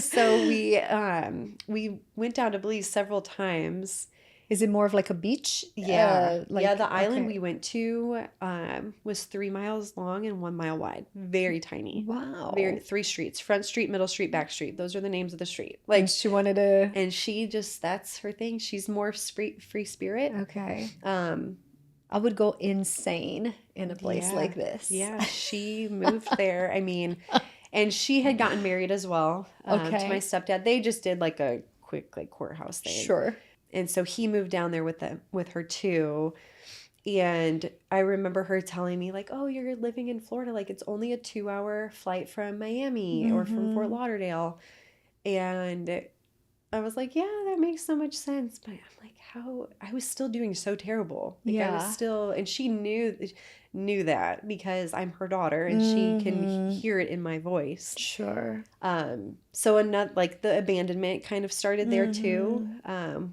Speaker 1: So we went down to Belize several times.
Speaker 2: Is it more of like a beach?
Speaker 1: Yeah.
Speaker 2: Like,
Speaker 1: The island
Speaker 2: okay.
Speaker 1: we went to was 3 miles long and 1 mile wide. Very tiny.
Speaker 2: Wow.
Speaker 1: Three streets: front street, middle street, back street. Those are the names of the street.
Speaker 2: And she wanted to.
Speaker 1: And she just, that's her thing. She's more free spirit.
Speaker 2: Okay. I would go insane in a place like this.
Speaker 1: Yeah, she moved there. I mean, and she had gotten married as well to
Speaker 2: Okay.
Speaker 1: my stepdad. They just did like a quick like courthouse thing.
Speaker 2: Sure.
Speaker 1: And so he moved down there with her too. And I remember her telling me like, "Oh, you're living in Florida. Like it's only a 2-hour flight from Miami or from Fort Lauderdale." And I was like, "Yeah, that makes so much sense." But I'm like, how I was still doing so terrible. Like I was
Speaker 2: Yeah.
Speaker 1: still, and she knew that because I'm her daughter and she can hear it in my voice.
Speaker 2: Sure.
Speaker 1: So another, like the abandonment kind of started there too,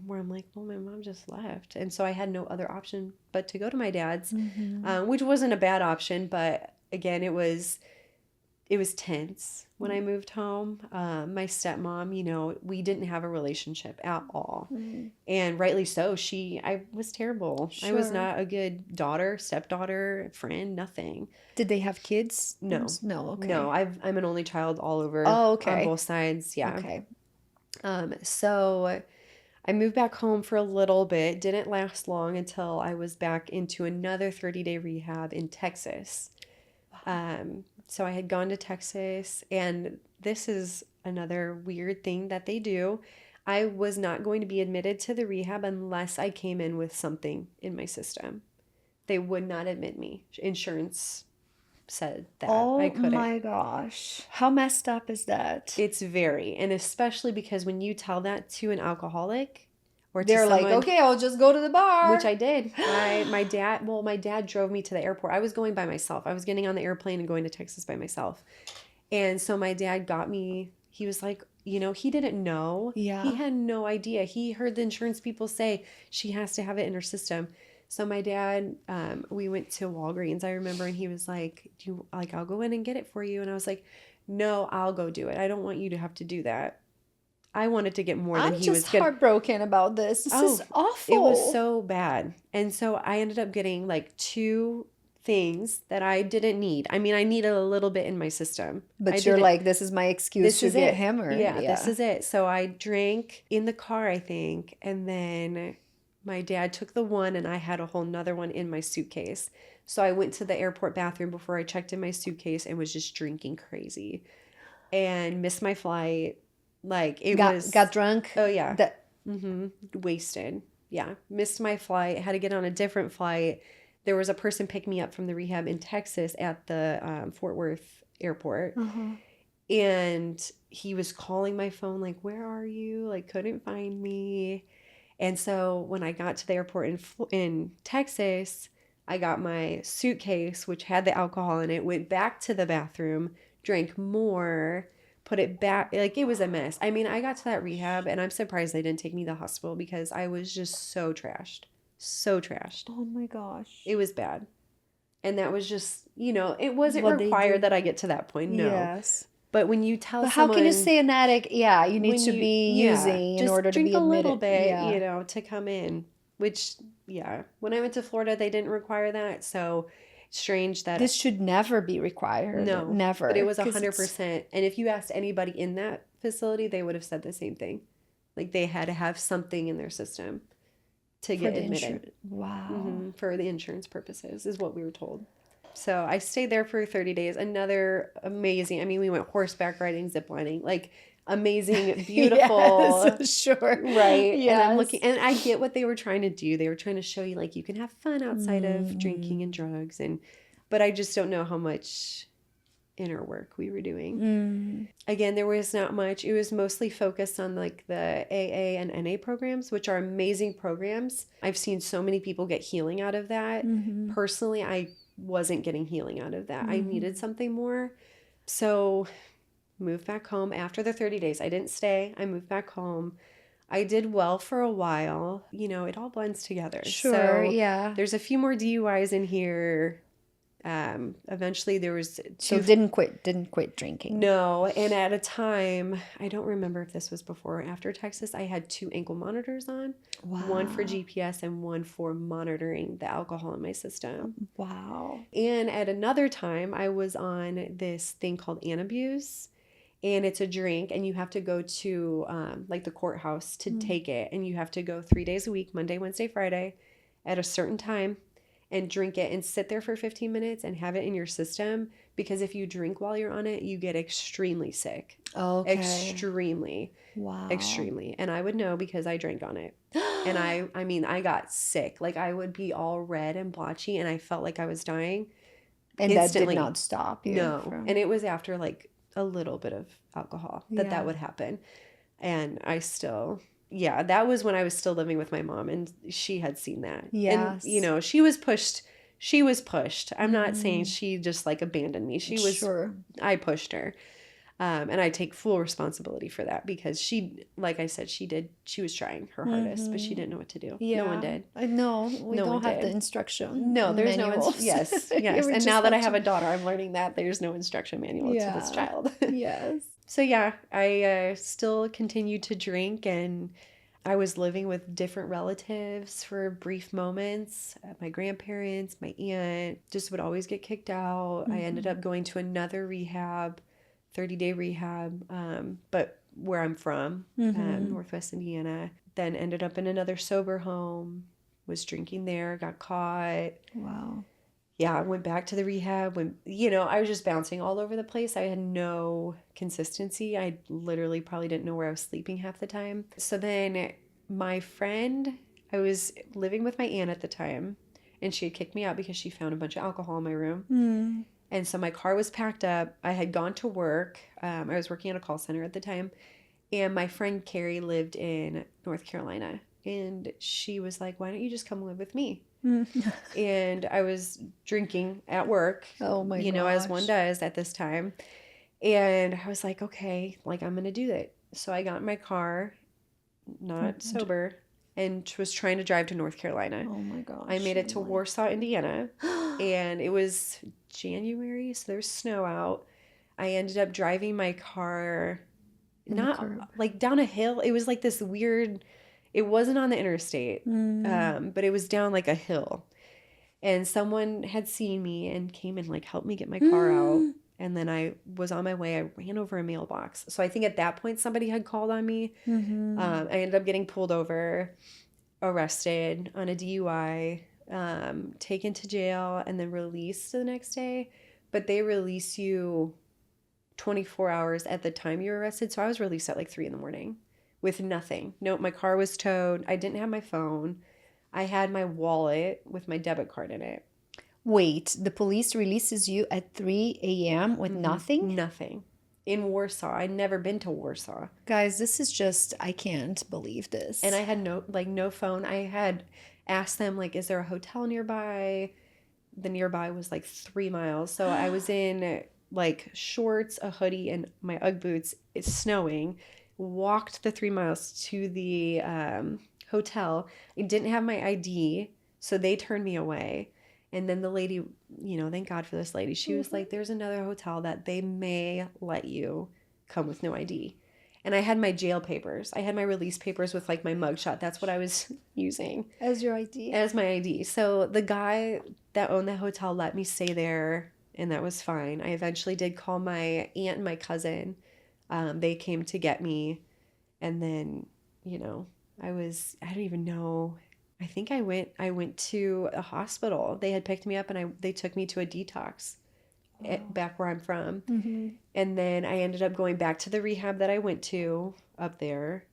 Speaker 1: where I'm like, well, my mom just left. And so I had no other option but to go to my dad's, which wasn't a bad option. But again, it was tense when I moved home. My stepmom, we didn't have a relationship at all. And rightly so. I was terrible. I was
Speaker 2: Sure.
Speaker 1: not a good daughter, stepdaughter, friend, nothing.
Speaker 2: Did they have kids?
Speaker 1: No.
Speaker 2: No. Okay.
Speaker 1: No, I'm an only child all over.
Speaker 2: Oh, okay.
Speaker 1: On both sides. Yeah.
Speaker 2: Okay.
Speaker 1: So I moved back home for a little bit. Didn't last long until I was back into another 30-day rehab in Texas. So I had gone to Texas, and this is another weird thing that they do. I was not going to be admitted to the rehab unless I came in with something in my system. They would not admit me. Insurance said that I couldn't.
Speaker 2: Oh my gosh. How messed up is that?
Speaker 1: It's very, and especially because when you tell that to an alcoholic or to
Speaker 2: They're like,
Speaker 1: someone,
Speaker 2: okay, I'll just go to the bar.
Speaker 1: which I did. My dad drove me to the airport. I was going by myself. I was getting on the airplane and going to Texas by myself. And so my dad got me. He was like, he didn't know.
Speaker 2: Yeah.
Speaker 1: He had no idea. He heard the insurance people say she has to have it in her system. So my dad, we went to Walgreens, I remember, and he was like, I'll go in and get it for you. And I was like, no, I'll go do it. I don't want you to have to do that. I wanted to get more than he was
Speaker 2: just
Speaker 1: getting.
Speaker 2: heartbroken about this. This is awful.
Speaker 1: It was so bad. And so I ended up getting like 2 things that I didn't need. I mean, I needed a little bit in my system.
Speaker 2: But you're like, this is my excuse to get hammered.
Speaker 1: Yeah, this is it. So I drank in the car, I think. And then my dad took the one and I had a whole nother one in my suitcase. So I went to the airport bathroom before I checked in my suitcase and was just drinking crazy and missed my flight. Like
Speaker 2: got drunk.
Speaker 1: Oh yeah. Wasted. Yeah. Missed my flight. Had to get on a different flight. There was a person pick me up from the rehab in Texas at the Fort Worth airport. And he was calling my phone like, where are you? Like, couldn't find me. And so when I got to the airport in Texas, I got my suitcase, which had the alcohol in it, went back to the bathroom, drank more, put it back. Like, it was a mess. I mean, I got to that rehab and I'm surprised they didn't take me to the hospital because I was just so trashed. So trashed.
Speaker 2: Oh my gosh.
Speaker 1: It was bad. And that was just, it wasn't
Speaker 2: What they
Speaker 1: required
Speaker 2: do.
Speaker 1: that I get to that point. No.
Speaker 2: Yes.
Speaker 1: But when you tell
Speaker 2: But
Speaker 1: someone...
Speaker 2: how can you say an addict, you need to be using in order to be admitted?
Speaker 1: Just drink a little bit, to come in. Which, when I went to Florida, they didn't require that. So strange that...
Speaker 2: This should never be required.
Speaker 1: No.
Speaker 2: Never.
Speaker 1: But it was 100%. And if you asked anybody in that facility, they would have said the same thing. Like, they had to have something in their system to get admitted.
Speaker 2: Wow.
Speaker 1: For the insurance purposes, is what we were told. So I stayed there for 30 days. Another amazing, I mean, we went horseback riding, ziplining, like amazing, beautiful.
Speaker 2: Yes, sure.
Speaker 1: Right. And I'm
Speaker 2: Yes.
Speaker 1: looking, and I get what they were trying to do. They were trying to show you like you can have fun outside of drinking and drugs. But I just don't know how much inner work we were doing. Again, there was not much. It was mostly focused on like the AA and NA programs, which are amazing programs. I've seen so many people get healing out of that. Personally, I wasn't getting healing out of that. I needed something more. So moved back home after the 30 days. I didn't stay. I moved back home. I did well for a while. You know, it all blends together.
Speaker 2: Sure,
Speaker 1: So
Speaker 2: yeah.
Speaker 1: there's a few more DUIs in here. Eventually there was
Speaker 2: So didn't quit drinking.
Speaker 1: No, and at a time, I don't remember if this was before or after Texas, I had 2 ankle monitors on.
Speaker 2: Wow.
Speaker 1: One for GPS and one for monitoring the alcohol in my system.
Speaker 2: Wow.
Speaker 1: And at another time, I was on this thing called Anabuse, and it's a drink, and you have to go to like the courthouse to take it, and you have to go 3 days a week, Monday, Wednesday, Friday, at a certain time, and drink it and sit there for 15 minutes and have it in your system, because if you drink while you're on it, you get extremely sick.
Speaker 2: Okay.
Speaker 1: Extremely.
Speaker 2: Wow.
Speaker 1: Extremely. And I would know because I drank on it. And I mean, I got sick. Like I would be all red and blotchy and I felt like I was dying.
Speaker 2: And
Speaker 1: instantly.
Speaker 2: that did not stop you.
Speaker 1: No. And it was after like a little bit of alcohol that would happen. And I still... Yeah, that was when I was still living with my mom, and she had seen that.
Speaker 2: Yes.
Speaker 1: And, you know, she was pushed. I'm not saying she just, like, abandoned me. She was...
Speaker 2: Sure.
Speaker 1: I pushed her. And I take full responsibility for that because she, like I said, she was trying her hardest, but she didn't know what to do.
Speaker 2: Yeah.
Speaker 1: No one did.
Speaker 2: No, we
Speaker 1: No
Speaker 2: don't
Speaker 1: one
Speaker 2: have the
Speaker 1: did.
Speaker 2: instruction.
Speaker 1: No, there's
Speaker 2: manuals.
Speaker 1: no... Yes,
Speaker 2: You
Speaker 1: yes.
Speaker 2: would
Speaker 1: And
Speaker 2: just
Speaker 1: now that I
Speaker 2: have
Speaker 1: have
Speaker 2: to-
Speaker 1: a daughter, I'm learning that there's no instruction manual to this child.
Speaker 2: Yes.
Speaker 1: So, yeah, I still continued to drink, and I was living with different relatives for brief moments. My grandparents, my aunt just would always get kicked out. I ended up going to another rehab, 30-day rehab, but where I'm from, Northwest Indiana. Then ended up in another sober home, was drinking there, got caught.
Speaker 2: Wow.
Speaker 1: Yeah, I went back to the rehab when, you know, I was just bouncing all over the place. I had no consistency. I literally probably didn't know where I was sleeping half the time. So then my friend, I was living with my aunt at the time, and she had kicked me out because she found a bunch of alcohol in my room. And so my car was packed up. I had gone to work. I was working at a call center at the time. And my friend Carrie lived in North Carolina. And she was like, why don't you just come live with me? And I was drinking at work,
Speaker 2: Oh my
Speaker 1: you know, as
Speaker 2: gosh.
Speaker 1: one does at this time. And I was like, okay, like I'm going to do that. So I got in my car, not sober, and was trying to drive to North Carolina.
Speaker 2: Oh my gosh.
Speaker 1: I made it to Warsaw, Indiana, and it was January, so there's snow out. I ended up driving my car not like down a hill. It was like this weird... It wasn't on the interstate, but it was down like a hill. And someone had seen me and came and like helped me get my car out. And then I was on my way. I ran over a mailbox. So I think at that point somebody had called on me. I ended up getting pulled over, arrested on a DUI, taken to jail, and then released the next day. But they release you 24 hours at the time you were arrested. So I was released at like 3 a.m. with nothing. No, my car was towed. I didn't have my phone. I had my wallet with my debit card in it.
Speaker 2: Wait, the police releases you at 3 a.m. with nothing?
Speaker 1: Nothing. In Warsaw. I'd never been to Warsaw.
Speaker 2: Guys, this is just, I can't believe this.
Speaker 1: And I had no phone. I had asked them, like, is there a hotel nearby? The nearby was like 3 miles. So I was in like shorts, a hoodie, and my Ugg boots. It's snowing. Walked the 3 miles to the hotel. I didn't have my ID, so they turned me away. And then the lady, you know, thank God for this lady. She was like, there's another hotel that they may let you come with no ID. And I had my jail papers. I had my release papers with like my mugshot. That's what I was using
Speaker 2: as your ID.
Speaker 1: as my ID. So the guy that owned the hotel let me stay there, and that was fine. I eventually did call my aunt and my cousin. They came to get me, and then, you know, I don't even know I think I went to a hospital. They had picked me up and they took me to a detox back where I'm from.
Speaker 2: Mm-hmm.
Speaker 1: And then I ended up going back to the rehab that I went to up there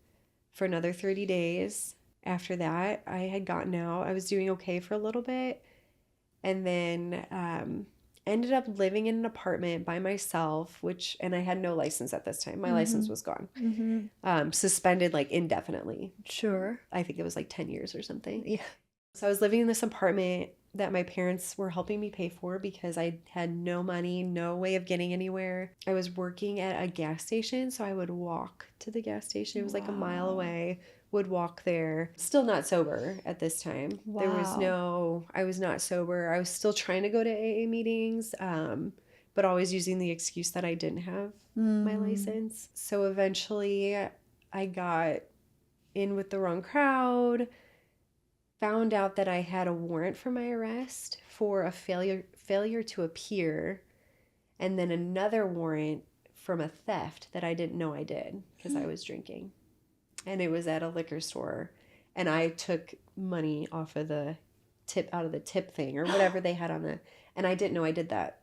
Speaker 1: for another 30 days. After that, I had gotten out. I was doing okay for a little bit. And then ended up living in an apartment by myself, and I had no license at this time. My license was gone. Suspended like indefinitely.
Speaker 2: Sure.
Speaker 1: I think it was like 10 years or something.
Speaker 2: Yeah.
Speaker 1: So I was living in this apartment that my parents were helping me pay for because I had no money, no way of getting anywhere. I was working at a gas station, so I would walk to the gas station. It was like a mile away. Would walk there. Still not sober at this time.
Speaker 2: Wow.
Speaker 1: I was not sober. I was still trying to go to AA meetings, but always using the excuse that I didn't have my license. So eventually I got in with the wrong crowd, found out that I had a warrant for my arrest for a failure to appear, and then another warrant from a theft that I didn't know I did because I was drinking. And it was at a liquor store, and I took money off of the tip, out of the tip thing or whatever they had on and I didn't know I did that.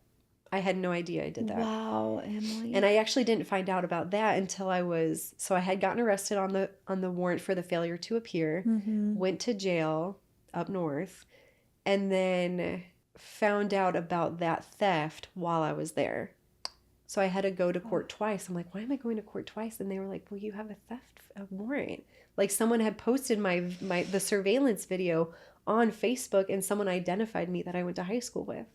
Speaker 1: I had no idea I did that.
Speaker 2: Wow, Emily.
Speaker 1: And I actually didn't find out about that until I had gotten arrested on the warrant for the failure to appear, went to jail up north, and then found out about that theft while I was there. So I had to go to court twice. I'm like, why am I going to court twice? And they were like, well, you have a warrant. Like someone had posted the surveillance video on Facebook, and someone identified me that I went to high school with.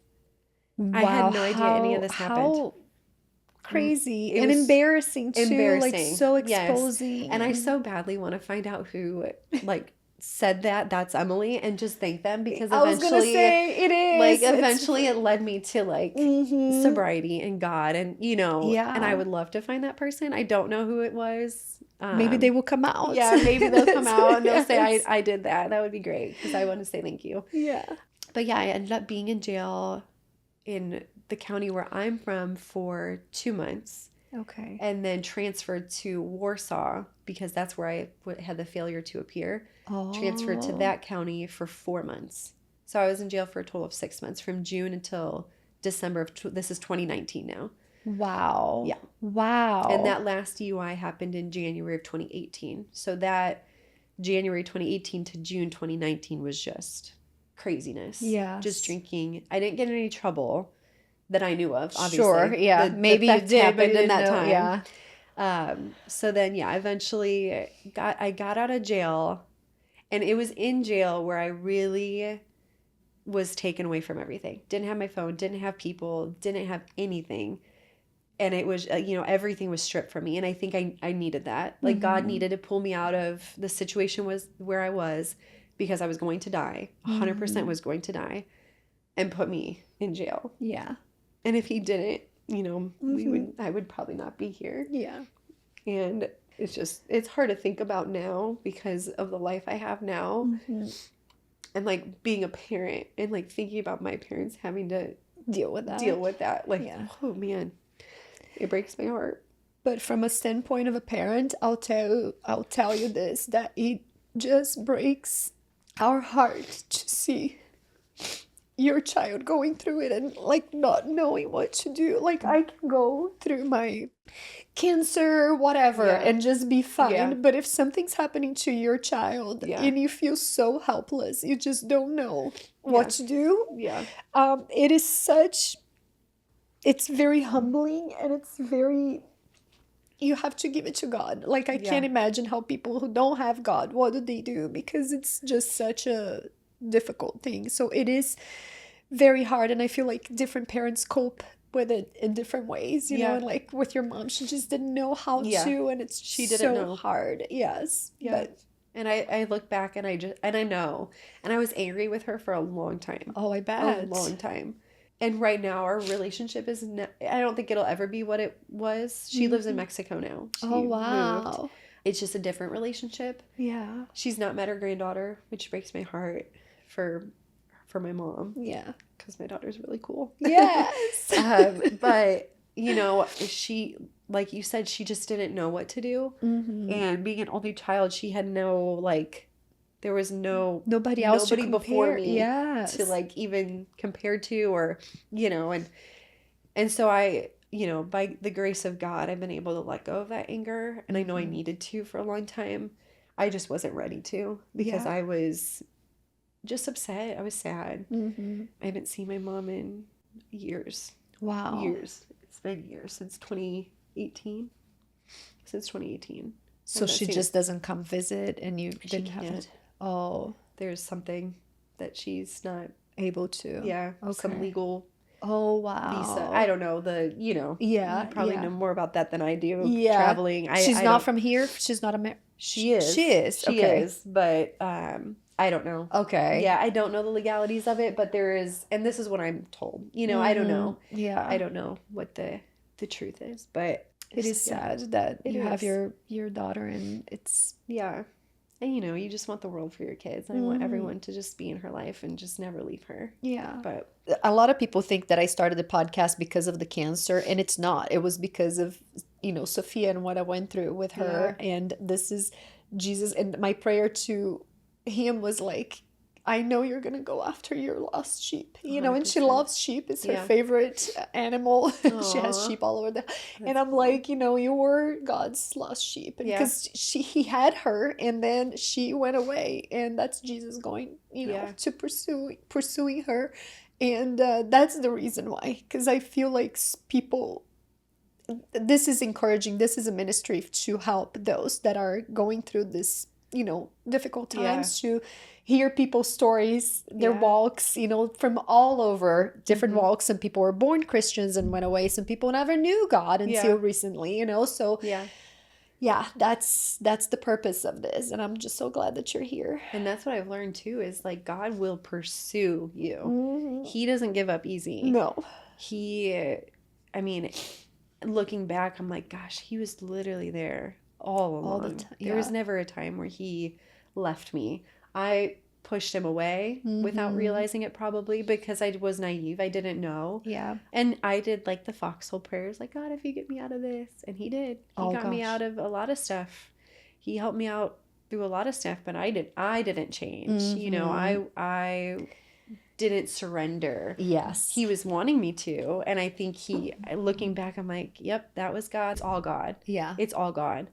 Speaker 2: Wow,
Speaker 1: I had no idea any of this happened.
Speaker 2: How crazy
Speaker 1: It
Speaker 2: and
Speaker 1: was
Speaker 2: embarrassing too.
Speaker 1: embarrassing.
Speaker 2: Like so
Speaker 1: Yes.
Speaker 2: exposing.
Speaker 1: And I so badly want to find out who like said that. That's Emily, and just thank them, because
Speaker 2: I was gonna say it is.
Speaker 1: like eventually it led me to like
Speaker 2: Mhm.
Speaker 1: sobriety and God, and
Speaker 2: Yeah.
Speaker 1: and I would love to find that person. I don't know who it was.
Speaker 2: Maybe they will come out.
Speaker 1: Yeah, maybe they'll come out and they'll
Speaker 2: Yes.
Speaker 1: say I did that. That would be great, because I want to say thank you.
Speaker 2: Yeah.
Speaker 1: But yeah, I ended up being in jail in the county where I'm from for 2 months,
Speaker 2: Okay.
Speaker 1: and then transferred to Warsaw because that's where I had the failure to appear. Transferred to that county for 4 months. So I was in jail for a total of 6 months, from June until December of this is 2019 now.
Speaker 2: Wow.
Speaker 1: Yeah.
Speaker 2: Wow.
Speaker 1: And that last DUI happened in January of 2018. So that January 2018 to June 2019 was just craziness.
Speaker 2: Yes.
Speaker 1: Just drinking. I didn't get in any trouble that I knew of, obviously.
Speaker 2: Sure. Yeah. Maybe you
Speaker 1: theft
Speaker 2: did, but
Speaker 1: happened
Speaker 2: you
Speaker 1: in that
Speaker 2: didn't know.
Speaker 1: time.
Speaker 2: Yeah.
Speaker 1: So then, yeah, eventually I got out of jail, and it was in jail where I really was taken away from everything. Didn't have my phone, didn't have people, didn't have anything. And it was, everything was stripped from me. And I think I needed that. Like God needed to pull me out of the situation was where I was, because I was going to die, 100% was going to die, and put me in jail.
Speaker 2: Yeah.
Speaker 1: And if he didn't, I would probably not be here.
Speaker 2: Yeah.
Speaker 1: And it's hard to think about now because of the life I have now. And like being a parent, and like thinking about my parents having to
Speaker 2: Deal with that.
Speaker 1: Like,
Speaker 2: Yeah.
Speaker 1: oh man, it breaks my heart.
Speaker 2: But from a standpoint of a parent, I'll tell you this, that it just breaks our heart to see your child going through it and like not knowing what to do. Like I can go through my cancer, whatever,
Speaker 1: Yeah.
Speaker 2: and just be fine.
Speaker 1: Yeah.
Speaker 2: But if something's happening to your child and you feel so helpless, you just don't know what to do.
Speaker 1: Yeah.
Speaker 2: It is it's very humbling, and it's very, you have to give it to God. Like I can't imagine how people who don't have God, what do they do? Because it's just such a difficult thing. So it is very hard, and I feel like different parents cope with it in different ways, you know, and like with your mom, she just didn't know how to, and it's
Speaker 1: She
Speaker 2: so
Speaker 1: didn't know.
Speaker 2: hard. Yes.
Speaker 1: Yeah.
Speaker 2: But
Speaker 1: And I look back and I know, and I was angry with her for a long time.
Speaker 2: oh, I bet.
Speaker 1: A long time. And right now our relationship is I don't think it'll ever be what it was. She lives in Mexico now. She
Speaker 2: Oh, wow.
Speaker 1: moved. It's just a different relationship.
Speaker 2: Yeah.
Speaker 1: She's not met her granddaughter, which breaks my heart for my mom,
Speaker 2: Yeah.
Speaker 1: because my daughter's really cool.
Speaker 2: Yes.
Speaker 1: But she, like you said, she just didn't know what to do.
Speaker 2: Mm-hmm.
Speaker 1: And being an only child, she had no like there was
Speaker 2: Nobody else to
Speaker 1: nobody before
Speaker 2: compare.
Speaker 1: me
Speaker 2: Yes.
Speaker 1: to like even compare to, or, and so I, by the grace of God, I've been able to let go of that anger. And I know I needed to for a long time. I just wasn't ready to, because I was just upset. I was sad. I haven't seen my mom in years.
Speaker 2: Wow.
Speaker 1: Years. It's been years since 2018. Since 2018.
Speaker 2: So she just doesn't come visit, and you didn't have it. Oh,
Speaker 1: there's something that she's not
Speaker 2: able to.
Speaker 1: Yeah.
Speaker 2: Okay.
Speaker 1: Some legal
Speaker 2: Oh, wow.
Speaker 1: visa. I don't know
Speaker 2: Yeah.
Speaker 1: You probably know more about that than I do.
Speaker 2: Yeah.
Speaker 1: Traveling.
Speaker 2: She's not from here. She's not
Speaker 1: She is.
Speaker 2: She is.
Speaker 1: She
Speaker 2: okay.
Speaker 1: is. But I don't know.
Speaker 2: Okay.
Speaker 1: Yeah, I don't know the legalities of it, but there is, and this is what I'm told. I don't know.
Speaker 2: Yeah.
Speaker 1: I don't know what the truth is, but
Speaker 2: it is sad that you have your daughter, and it's
Speaker 1: and you just want the world for your kids. I want everyone to just be in her life and just never leave her.
Speaker 2: Yeah.
Speaker 1: But
Speaker 2: a lot of people think that I started the podcast because of the cancer, and it's not. It was because of Sophia and what I went through with her, and this is Jesus. And my prayer to him was like, I know you're going to go after your lost sheep, and she loves sheep. It's her favorite animal. She has sheep all over and I'm like, you're God's lost sheep. Because he had her, and then she went away, and that's Jesus going, to pursuing her. And that's the reason why, because I feel like people, this is encouraging. This is a ministry to help those that are going through this, difficult times, to hear people's stories, their walks, from all over different walks. Some people were born Christians and went away. Some people never knew God until recently, so that's the purpose of this. And I'm just so glad that you're here.
Speaker 1: And that's what I've learned too, is like God will pursue you. He doesn't give up easy.
Speaker 2: No.
Speaker 1: Looking back, I'm like, gosh, he was literally there all along. All the time. There was never a time where he left me. I pushed him away without realizing it, probably because I was naive. I didn't know.
Speaker 2: Yeah.
Speaker 1: And I did like the foxhole prayers, like, God, if you get me out of this. And he did. He got me out of a lot of stuff. He helped me out through a lot of stuff, but I didn't change. I didn't surrender.
Speaker 2: Yes.
Speaker 1: He was wanting me to. And I think looking back, I'm like, yep, that was God. It's all God.
Speaker 2: Yeah.
Speaker 1: It's all God.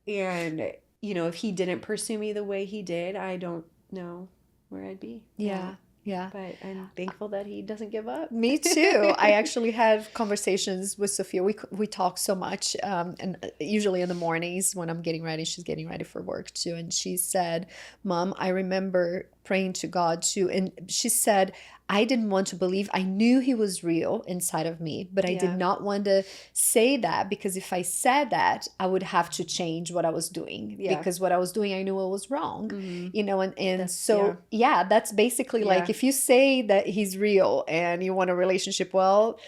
Speaker 1: And, if he didn't pursue me the way he did, I don't know where I'd be.
Speaker 2: Yeah. Yeah.
Speaker 1: But I'm thankful that he doesn't give up.
Speaker 2: Me too. I actually have conversations with Sophia. We talk so much, and usually in the mornings when I'm getting ready, she's getting ready for work too. And she said, Mom, I remember praying to God too. And she said, I didn't want to believe. I knew he was real inside of me, but I did not want to say that, because if I said that, I would have to change what I was doing, because what I was doing, I knew it was wrong, and that's basically like, if you say that he's real and you want a relationship, well,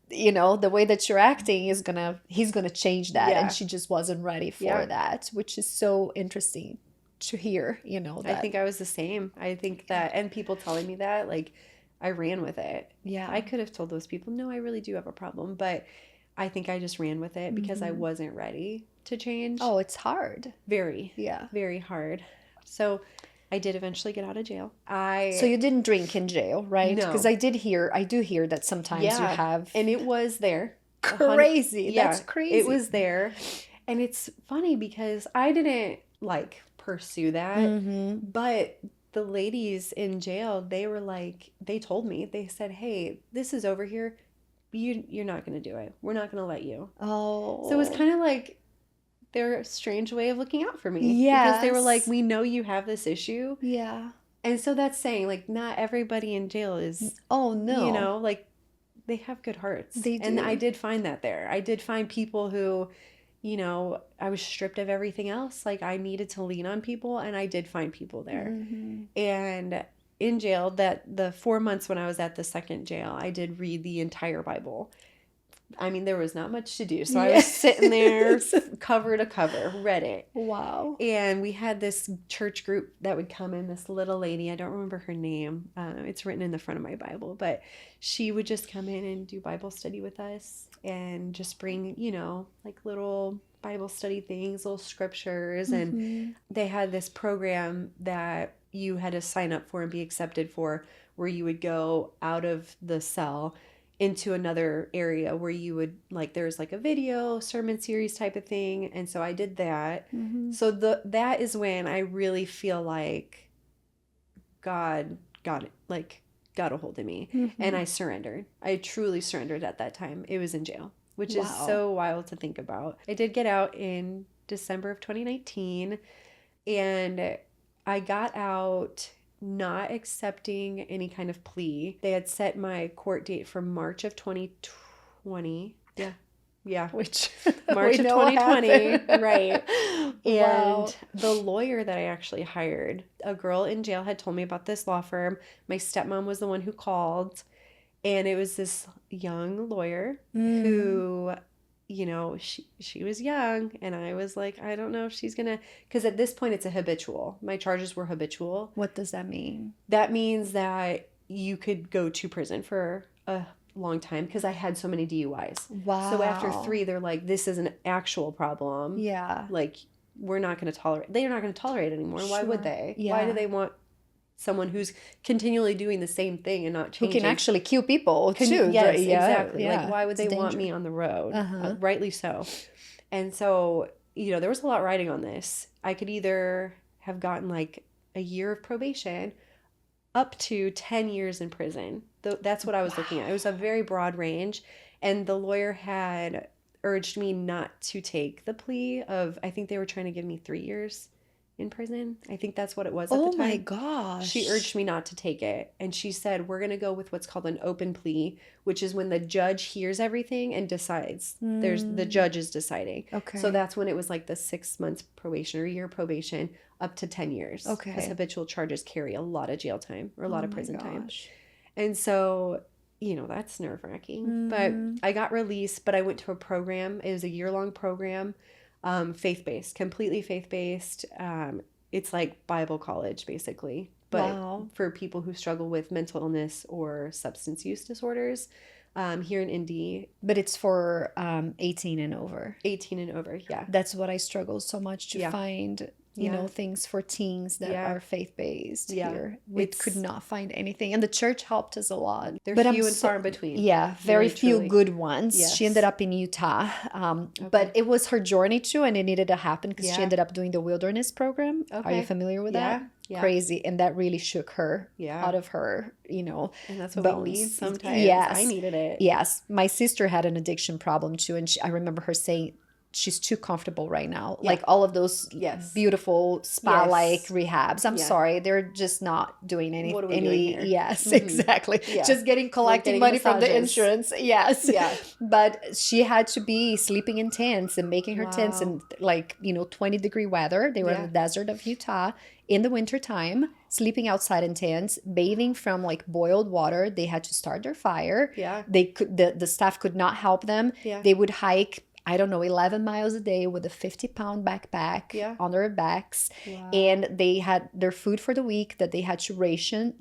Speaker 2: the way that you're acting he's gonna change that. And she just wasn't ready for that, which is so interesting to hear, that.
Speaker 1: I think I was the same. I think that, and people telling me that, like, I ran with it.
Speaker 2: Yeah.
Speaker 1: I could have told those people, no, I really do have a problem. But I think I just ran with it because I wasn't ready to change.
Speaker 2: Oh, it's hard.
Speaker 1: Very.
Speaker 2: Yeah.
Speaker 1: Very hard. So I did eventually get out of jail.
Speaker 2: So you didn't drink in jail, right?
Speaker 1: No.
Speaker 2: Because I do hear that sometimes you have.
Speaker 1: And it was there.
Speaker 2: Crazy. That's crazy.
Speaker 1: It was there. And it's funny because I didn't like pursue that. But the ladies in jail, they were like, they told me, they said, hey, this is over here. You're not going to do it. We're not going to let you.
Speaker 2: Oh.
Speaker 1: So it was kind of like their strange way of looking out for me.
Speaker 2: Yes.
Speaker 1: Because they were like, we know you have this issue.
Speaker 2: Yeah.
Speaker 1: And so that's saying, like, not everybody in jail is,
Speaker 2: oh, no.
Speaker 1: Like, they have good hearts.
Speaker 2: They do.
Speaker 1: And I did find that there. I did find people who, I was stripped of everything else. Like, I needed to lean on people, and I did find people there. And in jail, the 4 months when I was at the second jail, I did read the entire Bible. I mean, there was not much to do. So I was sitting there cover to cover, read it.
Speaker 2: Wow.
Speaker 1: And we had this church group that would come in, this little lady. I don't remember her name. It's written in the front of my Bible. But she would just come in and do Bible study with us and just bring, like little Bible study things, little scriptures. And they had this program that you had to sign up for and be accepted for, where you would go out of the cell into another area where you would like, there's like a video sermon series type of thing. And so I did that. So that is when I really feel like God got it, like got a hold of me, and I surrendered. I truly surrendered at that time. It was in jail, which is so wild to think about. I did get out in December of 2019, and I got out not accepting any kind of plea. They had set my court date for March of 2020. Yeah.
Speaker 2: Which
Speaker 1: March of 2020. Right.
Speaker 2: Wow.
Speaker 1: And the lawyer that I actually hired, a girl in jail had told me about this law firm. My stepmom was the one who called. And it was this young lawyer who, you know, she was young. And I was like, I don't know if she's going to, because at this point it's a habitual. My charges were habitual.
Speaker 2: What does that mean?
Speaker 1: That means that you could go to prison for a long time, because I had so many DUIs.
Speaker 2: Wow.
Speaker 1: So after 3, they're like, this is an actual problem.
Speaker 2: Yeah.
Speaker 1: Like, they're not going to tolerate it anymore. Why would they?
Speaker 2: Yeah.
Speaker 1: Why do they want someone who's continually doing the same thing and not changing?
Speaker 2: Who can actually kill people too.
Speaker 1: Yes,
Speaker 2: Yeah,
Speaker 1: exactly.
Speaker 2: yeah.
Speaker 1: Like, why would they want me on the road? Rightly so. And so, you know, there was a lot riding on this. I could either have gotten like a year of probation up to 10 years in prison. That's what I was looking at. It was a very broad range. And the lawyer had urged me not to take the plea of, I think they were trying to give me 3 years in prison. I think that's what it was at the time.
Speaker 2: Oh my gosh.
Speaker 1: She urged me not to take it. And she said, we're going to go with what's called an open plea, which is when the judge hears everything and decides. The judge is deciding.
Speaker 2: Okay.
Speaker 1: So that's when it was like the 6 months probation or year probation up to 10 years.
Speaker 2: Okay.
Speaker 1: Because habitual charges carry a lot of jail time or a lot of prison time. And so, you know, that's nerve-wracking. But I got released, but I went to a program. It was a year-long program, faith-based, completely faith-based. It's like Bible college, basically. But for people who struggle with mental illness or substance use disorders, here in Indy.
Speaker 2: But it's for 18 and over.
Speaker 1: 18 and over, yeah.
Speaker 2: That's what I struggle so much to find. You know, things for teens that are faith-based here. We could not find anything. And the church helped us a lot.
Speaker 1: They're few and far in between.
Speaker 2: Yeah, very few
Speaker 1: truly.
Speaker 2: good ones. Yes. She ended up in Utah. But it was her journey too, and it needed to happen because she ended up doing the wilderness program. Are you familiar with that? Yeah. Crazy. And that really shook her out of her, you know,
Speaker 1: and that's what
Speaker 2: bones.
Speaker 1: We need sometimes.
Speaker 2: Yes.
Speaker 1: I needed it.
Speaker 2: Yes. My sister had an addiction problem too. And I remember her saying, she's too comfortable right now. Like all of those beautiful spa-like rehabs. I'm sorry. They're just not doing anything.
Speaker 1: What are we doing here?
Speaker 2: Yes, exactly. Yeah. Just collecting money from the insurance. Yes. Yeah. But she had to be sleeping in tents and making her tents in 20-degree weather. They were in the desert of Utah in the wintertime, sleeping outside in tents, bathing from boiled water. They had to start their fire. Yeah. The staff could not help them. Yeah. They would hike 11 miles a day with a 50-pound backpack on their backs. Wow. And they had their food for the week that they had to ratio.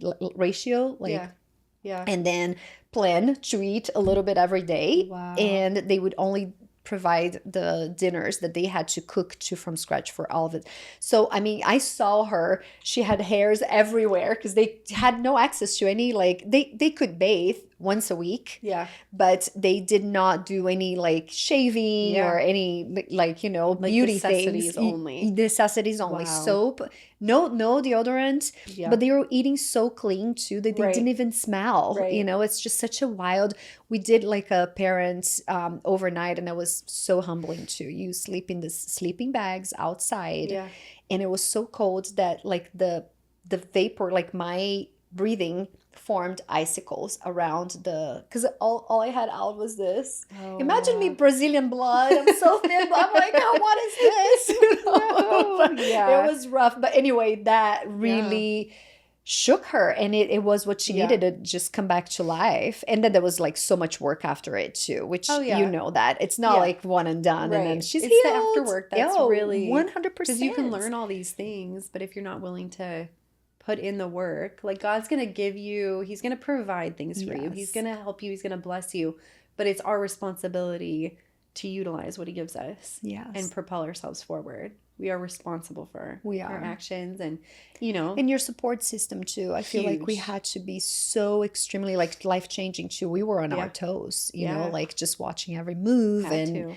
Speaker 2: And then plan to eat a little bit every day. Wow. And they would only provide the dinners that they had to cook from scratch for all of it. So, I mean, I saw her. She had hairs everywhere because they had no access to any, they could bathe once a week. Yeah. But they did not do any shaving or any beauty things. Necessities only. Wow. Soap. No deodorant. Yeah. But they were eating so clean too that they didn't even smell. Right. It's just such a wild. We did a parent overnight, and it was so humbling too. You sleep in the sleeping bags outside. Yeah. And it was so cold that the vapor, my breathing formed icicles around because all I had out was this. Oh, imagine me Brazilian blood. I'm so thin. I'm like, oh, what is this? It was rough. But anyway, that really shook her, and it was what she needed to just come back to life. And then there was so much work after it too, which you know that it's not one and done. Right. And then she's
Speaker 1: it's healed. The after work that's really
Speaker 2: 100%.
Speaker 1: Because you can learn all these things, but if you're not willing to put in the work, God's going to give you, he's going to provide things for you. He's going to help you. He's going to bless you. But it's our responsibility to utilize what he gives us
Speaker 2: Yes.
Speaker 1: and propel ourselves forward. We are responsible for our
Speaker 2: are.
Speaker 1: actions, and, you know.
Speaker 2: And your support system too. I feel like we
Speaker 1: Huge.
Speaker 2: had to be so extremely like life-changing too. We were on our toes, you know,
Speaker 1: Yeah.
Speaker 2: like just watching every move.
Speaker 1: Had
Speaker 2: and
Speaker 1: to.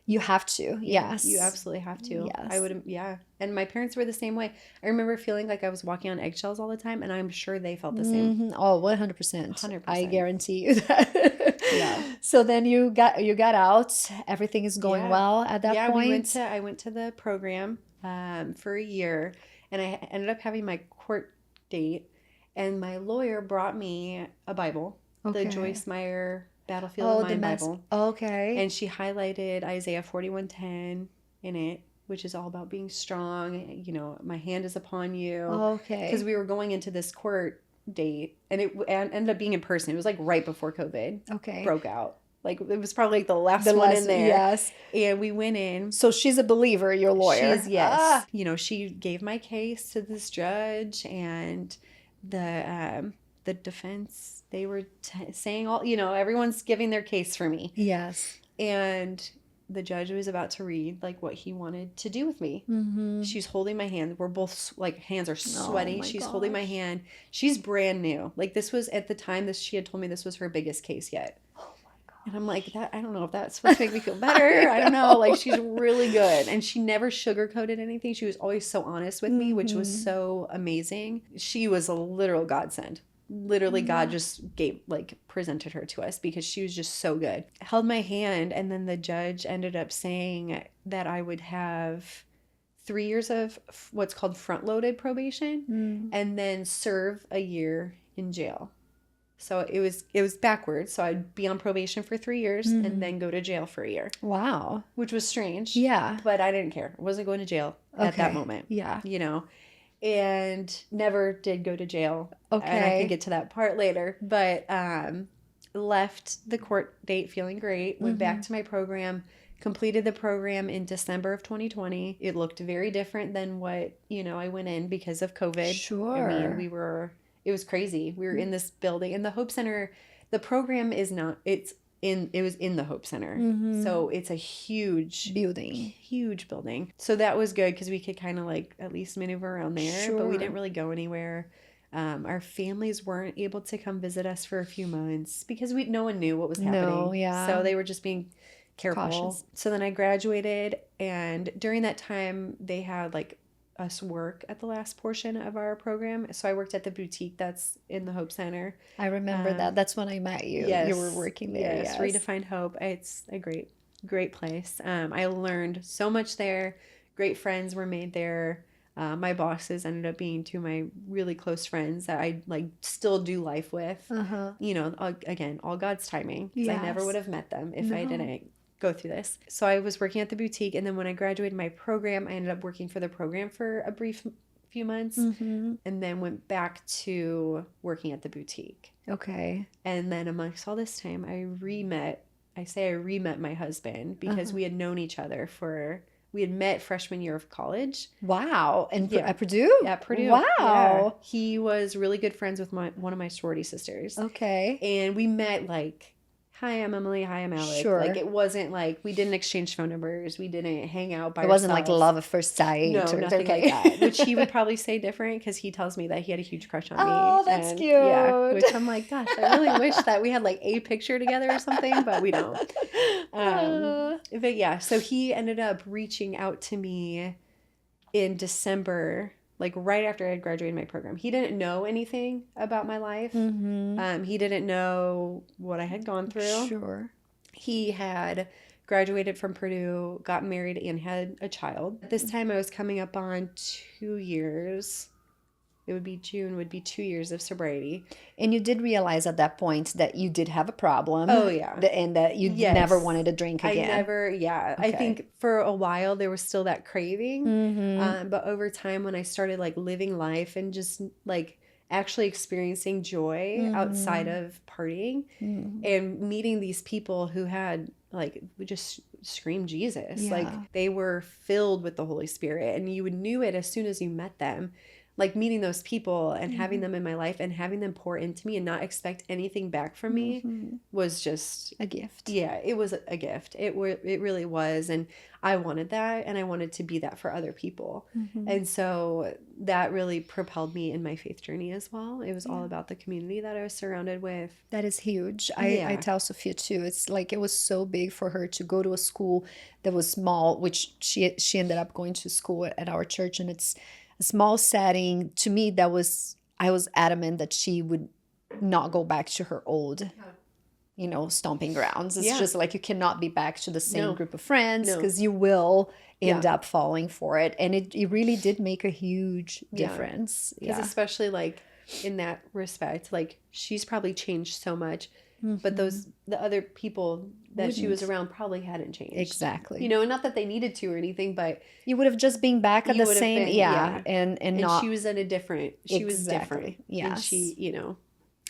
Speaker 2: you have to. Yes.
Speaker 1: You absolutely have to.
Speaker 2: Yes.
Speaker 1: I would, yeah. And my parents were the same way. I remember feeling like I was walking on eggshells all the time, and I'm sure they felt the same.
Speaker 2: Mhm. Oh, 100%.
Speaker 1: 100%.
Speaker 2: I guarantee you that.
Speaker 1: Yeah.
Speaker 2: So then you got out. Everything is going well at that point.
Speaker 1: I went to the program for a year, and I ended up having my court date, and my lawyer brought me a Bible, the Joyce Meyer Battlefield of Mind Bible.
Speaker 2: Okay.
Speaker 1: And she highlighted Isaiah 41:10 in it, which is all about being strong. You know, my hand is upon you.
Speaker 2: Okay.
Speaker 1: Because we were going into this court date, and it ended up being in person. It was like right before COVID broke out. Like, it was probably like the last one in there.
Speaker 2: Yes.
Speaker 1: And we went in.
Speaker 2: So she's a believer, your lawyer.
Speaker 1: She's, yes. You know, she gave my case to this judge, and the defense, they were saying all, you know, everyone's giving their case for me.
Speaker 2: Yes.
Speaker 1: And the judge was about to read like what he wanted to do with me.
Speaker 2: Mm-hmm.
Speaker 1: She's holding my hand. We're both like, hands are sweaty. She's holding my
Speaker 2: gosh.
Speaker 1: hand. She's brand new. Like, this was at the time she had told me this was her biggest case yet. And I'm like, I don't know if that's supposed to make me feel better. I don't know. Like, she's really good. And she never sugarcoated anything. She was always so honest with me, which was so amazing. She was a literal godsend. Literally, God just presented her to us because she was just so good. Held my hand, and then the judge ended up saying that I would have 3 years of what's called front-loaded probation and then serve a year in jail. So it was backwards. So I'd be on probation for 3 years and then go to jail for a year.
Speaker 2: Wow.
Speaker 1: Which was strange.
Speaker 2: Yeah.
Speaker 1: But I didn't care. I wasn't going to jail at that moment.
Speaker 2: Yeah.
Speaker 1: You know, and never did go to jail.
Speaker 2: Okay.
Speaker 1: And I can get to that part later. But left the court date feeling great. Went back to my program. Completed the program in December of 2020. It looked very different than what, you know, I went in because of COVID.
Speaker 2: Sure.
Speaker 1: I mean, it was crazy. We were in this building, in the Hope Center. The program is not, it was in the Hope Center. So it's a huge building. So that was good because we could kind of like at least maneuver around there, but we didn't really go anywhere. Our families weren't able to come visit us for a few months because no one knew what was happening.
Speaker 2: No, yeah.
Speaker 1: So they were just being careful.
Speaker 2: Cautious.
Speaker 1: So then I graduated, and during that time they had like us work at the last portion of our program. So I worked at the boutique that's in the Hope Center.
Speaker 2: I remember that. That's when I met you.
Speaker 1: Yes.
Speaker 2: You were working there.
Speaker 1: Yes. Redefined Hope. It's a great place. I learned so much there. Great friends were made there. My bosses ended up being two of my really close friends that I like still do life with. You know, again, all God's timing. Because I never would have met them if I didn't go through this. So I was working at the boutique, and then when I graduated my program, I ended up working for the program for a brief few months, and then went back to working at the boutique.
Speaker 2: Okay.
Speaker 1: And then amongst all this time, I remet my husband because we had known each other we had met freshman year of college.
Speaker 2: Wow. And at Purdue?
Speaker 1: At Purdue.
Speaker 2: Wow.
Speaker 1: Yeah. He was really good friends with one of my sorority sisters.
Speaker 2: Okay.
Speaker 1: And we met like, hi, I'm Emily. Hi, I'm Alex.
Speaker 2: Sure.
Speaker 1: Like, it wasn't like, we didn't exchange phone numbers. We didn't hang out by
Speaker 2: It wasn't like
Speaker 1: ourselves.
Speaker 2: love at first sight.
Speaker 1: No,
Speaker 2: or,
Speaker 1: nothing like that. Which he would probably say different because he tells me that he had a huge crush on me.
Speaker 2: Oh, that's cute.
Speaker 1: Yeah, which I'm like, gosh, I really wish that we had like a picture together or something, but we don't. But yeah, so he ended up reaching out to me in December, like right after I had graduated my program. He didn't know anything about my life. He didn't know what I had gone through.
Speaker 2: Sure.
Speaker 1: He had graduated from Purdue, got married, and had a child. At this time, I was coming up on 2 years. It would be June, would be 2 years of sobriety.
Speaker 2: And you did realize at that point that you did have a problem.
Speaker 1: Oh, yeah.
Speaker 2: And that you never wanted to drink again.
Speaker 1: Okay. I think for a while there was still that craving. But over time, when I started like living life and just like actually experiencing joy outside of partying and meeting these people who had like just screamed Jesus. Like they were filled with the Holy Spirit, and you knew it as soon as you met them. like meeting those people and having them in my life and having them pour into me and not expect anything back from me was just
Speaker 2: a gift.
Speaker 1: Yeah, it was a gift. It really was. And I wanted that, and I wanted to be that for other people. And so that really propelled me in my faith journey as well. It was all about the community that I was surrounded with.
Speaker 2: That is huge. I tell Sophia too. It's like it was so big for her to go to a school that was small, which she ended up going to school at our church, and it's a small setting. To me, I was adamant that she would not go back to her old stomping grounds. It's just like you cannot be back to the same group of friends because you will end up falling for it. And it really did make a huge difference.
Speaker 1: Because especially like in that respect, like she's probably changed so much, but the other people that she was around probably hadn't changed.
Speaker 2: Exactly.
Speaker 1: And not that they needed to or anything, but
Speaker 2: you would have just been back at the same, and not.
Speaker 1: She was in a different, she was different.
Speaker 2: Yes.
Speaker 1: And she,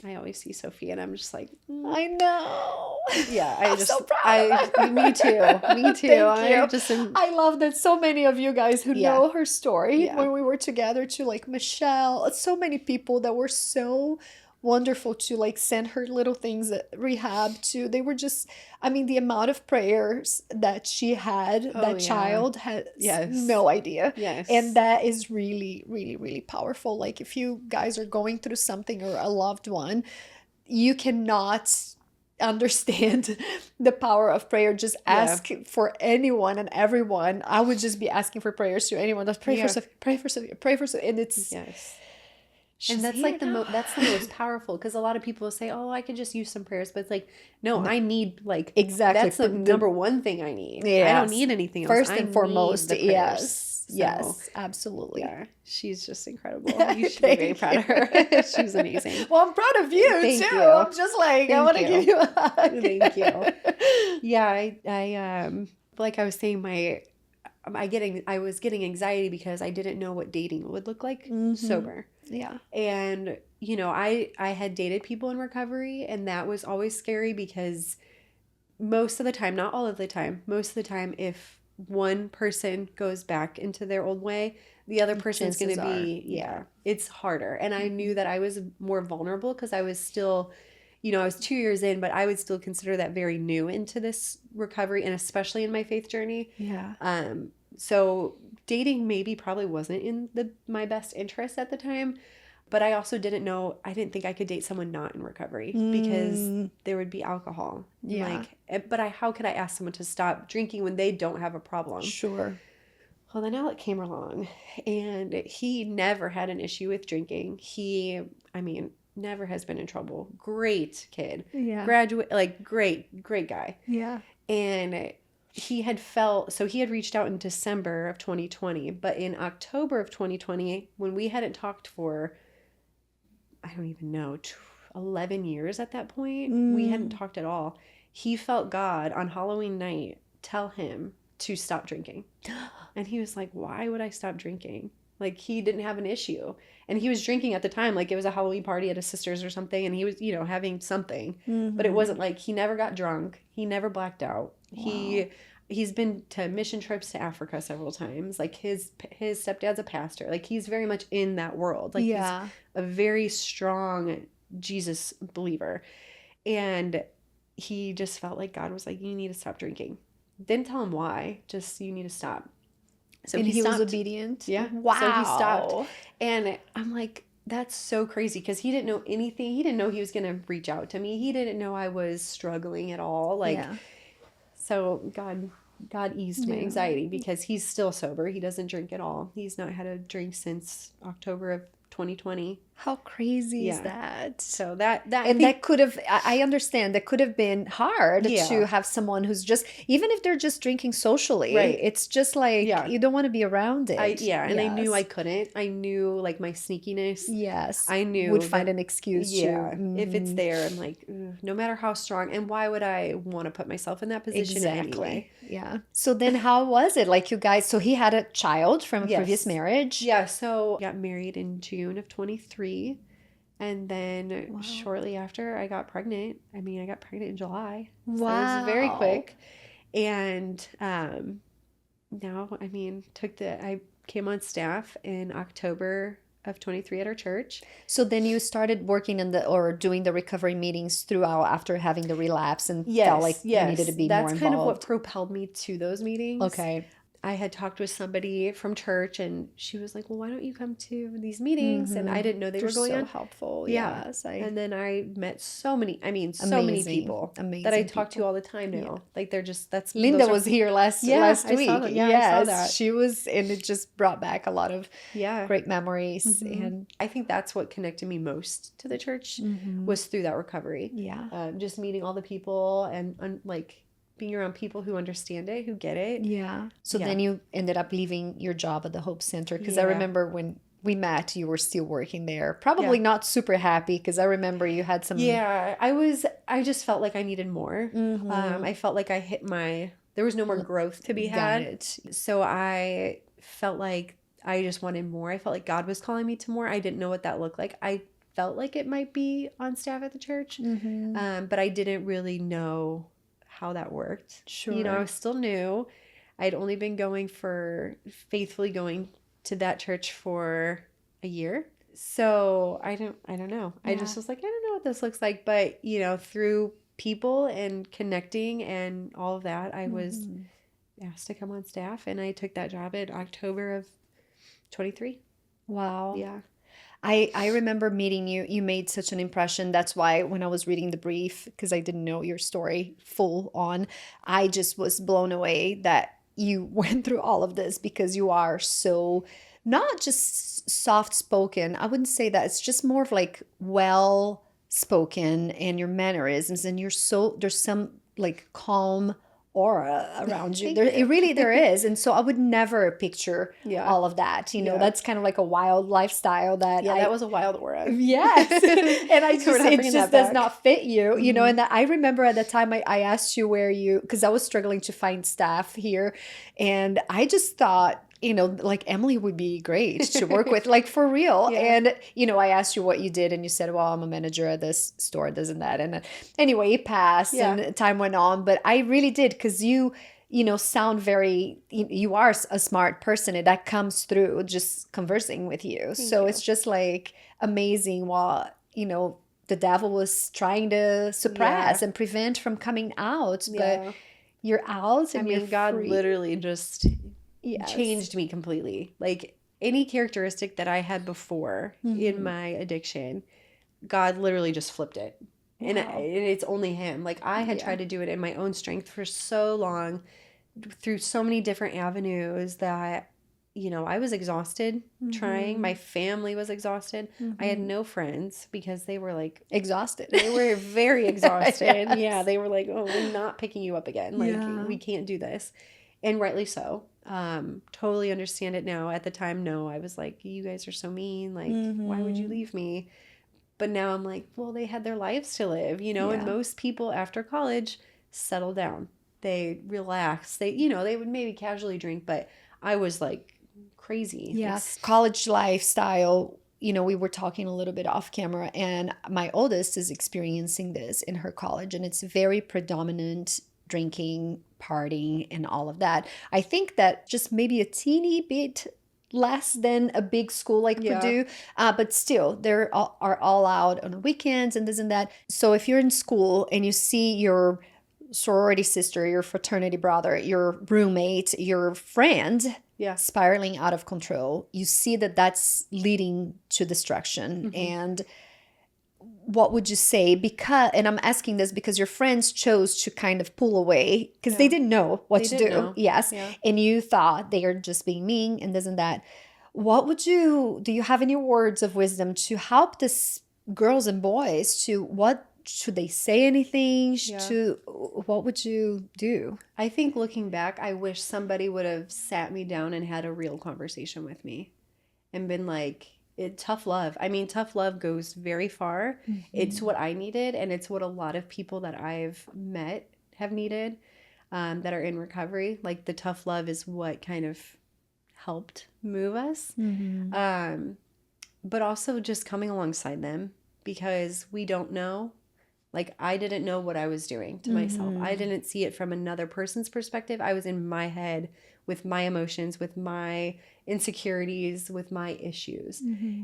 Speaker 1: I always see Sophia and I'm just like,
Speaker 2: I know.
Speaker 1: Yeah,
Speaker 2: I'm so proud.
Speaker 1: Me too.
Speaker 2: I love that so many of you guys who know her story when we were together too, like Michelle, so many people that were so wonderful to like send her little things at Rehab too. They were just, the amount of prayers that she had, child had no idea.
Speaker 1: Yes.
Speaker 2: And that is really, really, really powerful. Like if you guys are going through something or a loved one, you cannot understand the power of prayer. Just ask for anyone and everyone. I would just be asking for prayers to anyone. Just pray for Sophia, pray for Sophia, pray for Sophia. And it's
Speaker 1: and that's like that's the most powerful, because a lot of people say, oh, I could just use some prayers, but it's like, no, I need like
Speaker 2: exactly
Speaker 1: that's the number one thing I need.
Speaker 2: Yes.
Speaker 1: I don't need anything else.
Speaker 2: First and foremost,
Speaker 1: yes.
Speaker 2: Yes, absolutely.
Speaker 1: Yeah, she's just incredible. You should be very proud of her. She's amazing.
Speaker 2: Well, I'm proud of you
Speaker 1: Thank
Speaker 2: too.
Speaker 1: you.
Speaker 2: I'm just like, I want to give you a hug.
Speaker 1: Thank you. Yeah, I like I was saying, I was getting anxiety because I didn't know what dating would look like sober.
Speaker 2: Yeah.
Speaker 1: And I had dated people in recovery, and that was always scary because most of the time, not all of the time, most of the time, if one person goes back into their old way, the other person's going to be, it's harder. And I knew that I was more vulnerable because I was still, I was 2 years in, but I would still consider that very new into this recovery, and especially in my faith journey.
Speaker 2: Yeah.
Speaker 1: So dating probably wasn't in my best interest at the time, but I also didn't think I could date someone not in recovery because there would be alcohol.
Speaker 2: Yeah.
Speaker 1: But how could I ask someone to stop drinking when they don't have a problem?
Speaker 2: Sure.
Speaker 1: Well, then Alec came along, and he never had an issue with drinking. He, never has been in trouble. Great kid.
Speaker 2: Yeah.
Speaker 1: Graduate, like great guy.
Speaker 2: Yeah.
Speaker 1: And he had reached out in December of 2020, but in October of 2020, when we hadn't talked for, I don't even know, 11 years at that point, we hadn't talked at all. He felt God on Halloween night tell him to stop drinking. And he was like, why would I stop drinking? Like, he didn't have an issue. And he was drinking at the time, like it was a Halloween party at his sister's or something, and he was, having something. But it wasn't like, he never got drunk. He never blacked out. Wow. He's been to mission trips to Africa several times. Like his stepdad's a pastor. Like he's very much in that world. Like he's a very strong Jesus believer. And he just felt like God was like, you need to stop drinking. Didn't tell him why, just you need to stop. So
Speaker 2: and he
Speaker 1: stopped.
Speaker 2: was obedient.
Speaker 1: Yeah.
Speaker 2: Wow.
Speaker 1: So he stopped. And I'm like, that's so crazy, because he didn't know anything. He didn't know he was going to reach out to me. He didn't know I was struggling at all. Like, so God eased my anxiety, because he's still sober. He doesn't drink at all. He's not had a drink since October of 2020.
Speaker 2: How crazy is that?
Speaker 1: So that
Speaker 2: could have, I understand, that could have been hard to have someone who's just, even if they're just drinking socially, right? It's just like, you don't want to be around it.
Speaker 1: And I knew I couldn't. I knew like my sneakiness.
Speaker 2: Yes.
Speaker 1: I knew.
Speaker 2: Would find an excuse to.
Speaker 1: If it's there, I'm like, no matter how strong, and why would I want to put myself in that position anyway?
Speaker 2: Yeah. So then how was it? Like you guys, so he had a child from a previous marriage?
Speaker 1: Yeah. So got married in June of 23. And then shortly after, I got pregnant. I got pregnant in July. So it was very quick. And now, I came on staff in October of 23 at our church.
Speaker 2: So then you started working in or doing the recovery meetings throughout after having the relapse and felt like you needed to be more
Speaker 1: That's
Speaker 2: involved.
Speaker 1: kind of what propelled me to those meetings.
Speaker 2: Okay.
Speaker 1: I had talked with somebody from church and she was like, well, why don't you come to these meetings? And I didn't know they were going on.
Speaker 2: Helpful.
Speaker 1: Yeah.
Speaker 2: Yes.
Speaker 1: And then I met so many
Speaker 2: Amazing
Speaker 1: people
Speaker 2: Amazing
Speaker 1: that I talk to
Speaker 2: people.
Speaker 1: all the time now.
Speaker 2: Yeah.
Speaker 1: Like they're just,
Speaker 2: Linda was here last week.
Speaker 1: I saw that. Yeah,
Speaker 2: yes,
Speaker 1: I saw that.
Speaker 2: she was, and it just brought back a lot of great memories. And
Speaker 1: I think that's what connected me most to the church was through that recovery.
Speaker 2: Yeah.
Speaker 1: Just meeting all the people and like being around people who understand it, who get it.
Speaker 2: Yeah. So then you ended up leaving your job at the Hope Center, because I
Speaker 1: Yeah.
Speaker 2: remember when we met, you were still working there. Probably not super happy, because I remember you had some...
Speaker 1: Yeah, I just felt like I needed more. I felt like I hit there was no more growth to be had.
Speaker 2: Got it.
Speaker 1: So I felt like I just wanted more. I felt like God was calling me to more. I didn't know what that looked like. I felt like it might be on staff at the church, but I didn't really know how that worked.
Speaker 2: Sure.
Speaker 1: You know, I was still new. I'd only been faithfully going to that church for a year. So I don't know.
Speaker 2: Yeah.
Speaker 1: I just was like, I don't know what this looks like. But, you know, through people and connecting and all of that, I was asked to come on staff, and I took that job in October of 23.
Speaker 2: Wow.
Speaker 1: Yeah.
Speaker 2: I remember meeting you. You made such an impression. That's why when I was reading the brief, because I didn't know your story full on, I just was blown away that you went through all of this, because you are so not just soft spoken. I wouldn't say that. It's just more of like well spoken, and your mannerisms, and there's some like calm aura around you. There is. And so I would never picture all of that. You know, that's kind of like a wild lifestyle that
Speaker 1: that was a wild aura.
Speaker 2: Yes. And it just does not fit you, you know. And I remember at the time I asked you because I was struggling to find staff here. And I just thought, you know, like Emily would be great to work with, like for real. And, you know, I asked you what you did, and you said, well, I'm a manager at this store, this and that. And anyway, it passed and time went on. But I really did, because you know, sound you are a smart person, and that comes through just conversing with you. Thank you. It's just like amazing what, you know, the devil was trying to suppress and prevent from coming out. But you're out, and you're
Speaker 1: God
Speaker 2: free.
Speaker 1: Literally just... changed me completely. Like any characteristic that I had before in my addiction, God literally just flipped it. Wow. And it's only him. Like I had tried to do it in my own strength for so long, through so many different avenues, that, you know, I was exhausted trying. My family was exhausted. I had no friends, because they were like
Speaker 2: exhausted.
Speaker 1: They were very exhausted.
Speaker 2: Yes.
Speaker 1: Yeah, they were like, oh, we're not picking you up again. Like we can't do this. And rightly so. Totally understand it now. At the time, no, I was like, you guys are so mean. Like, why would you leave me? But now I'm like, well, they had their lives to live, you know, and most people after college settle down. They relax. They would maybe casually drink, but I was like crazy.
Speaker 2: Yes. College lifestyle. You know, we were talking a little bit off camera, and my oldest is experiencing this in her college, and it's very predominant drinking, partying, and all of that. I think that just maybe a teeny bit less than a big school like Purdue, but still, are all out on the weekends and this and that. So if you're in school and you see your sorority sister, your fraternity brother, your roommate, your friend spiraling out of control, you see that that's leading to destruction. And what would you say? And I'm asking this because your friends chose to kind of pull away, because they didn't know what to do. Yes. Yeah. And you thought they are just being mean and this and that. Do you have any words of wisdom to help these girls and boys should they say anything? What would you do?
Speaker 1: I think looking back, I wish somebody would have sat me down and had a real conversation with me and been like, tough love. I mean, tough love goes very far. It's what I needed, and it's what a lot of people that I've met have needed, that are in recovery. Like the tough love is what kind of helped move us. But also just coming alongside them, because we don't know. Like, I didn't know what I was doing to myself. I didn't see it from another person's perspective. I was in my head with my emotions, with my insecurities, with my issues.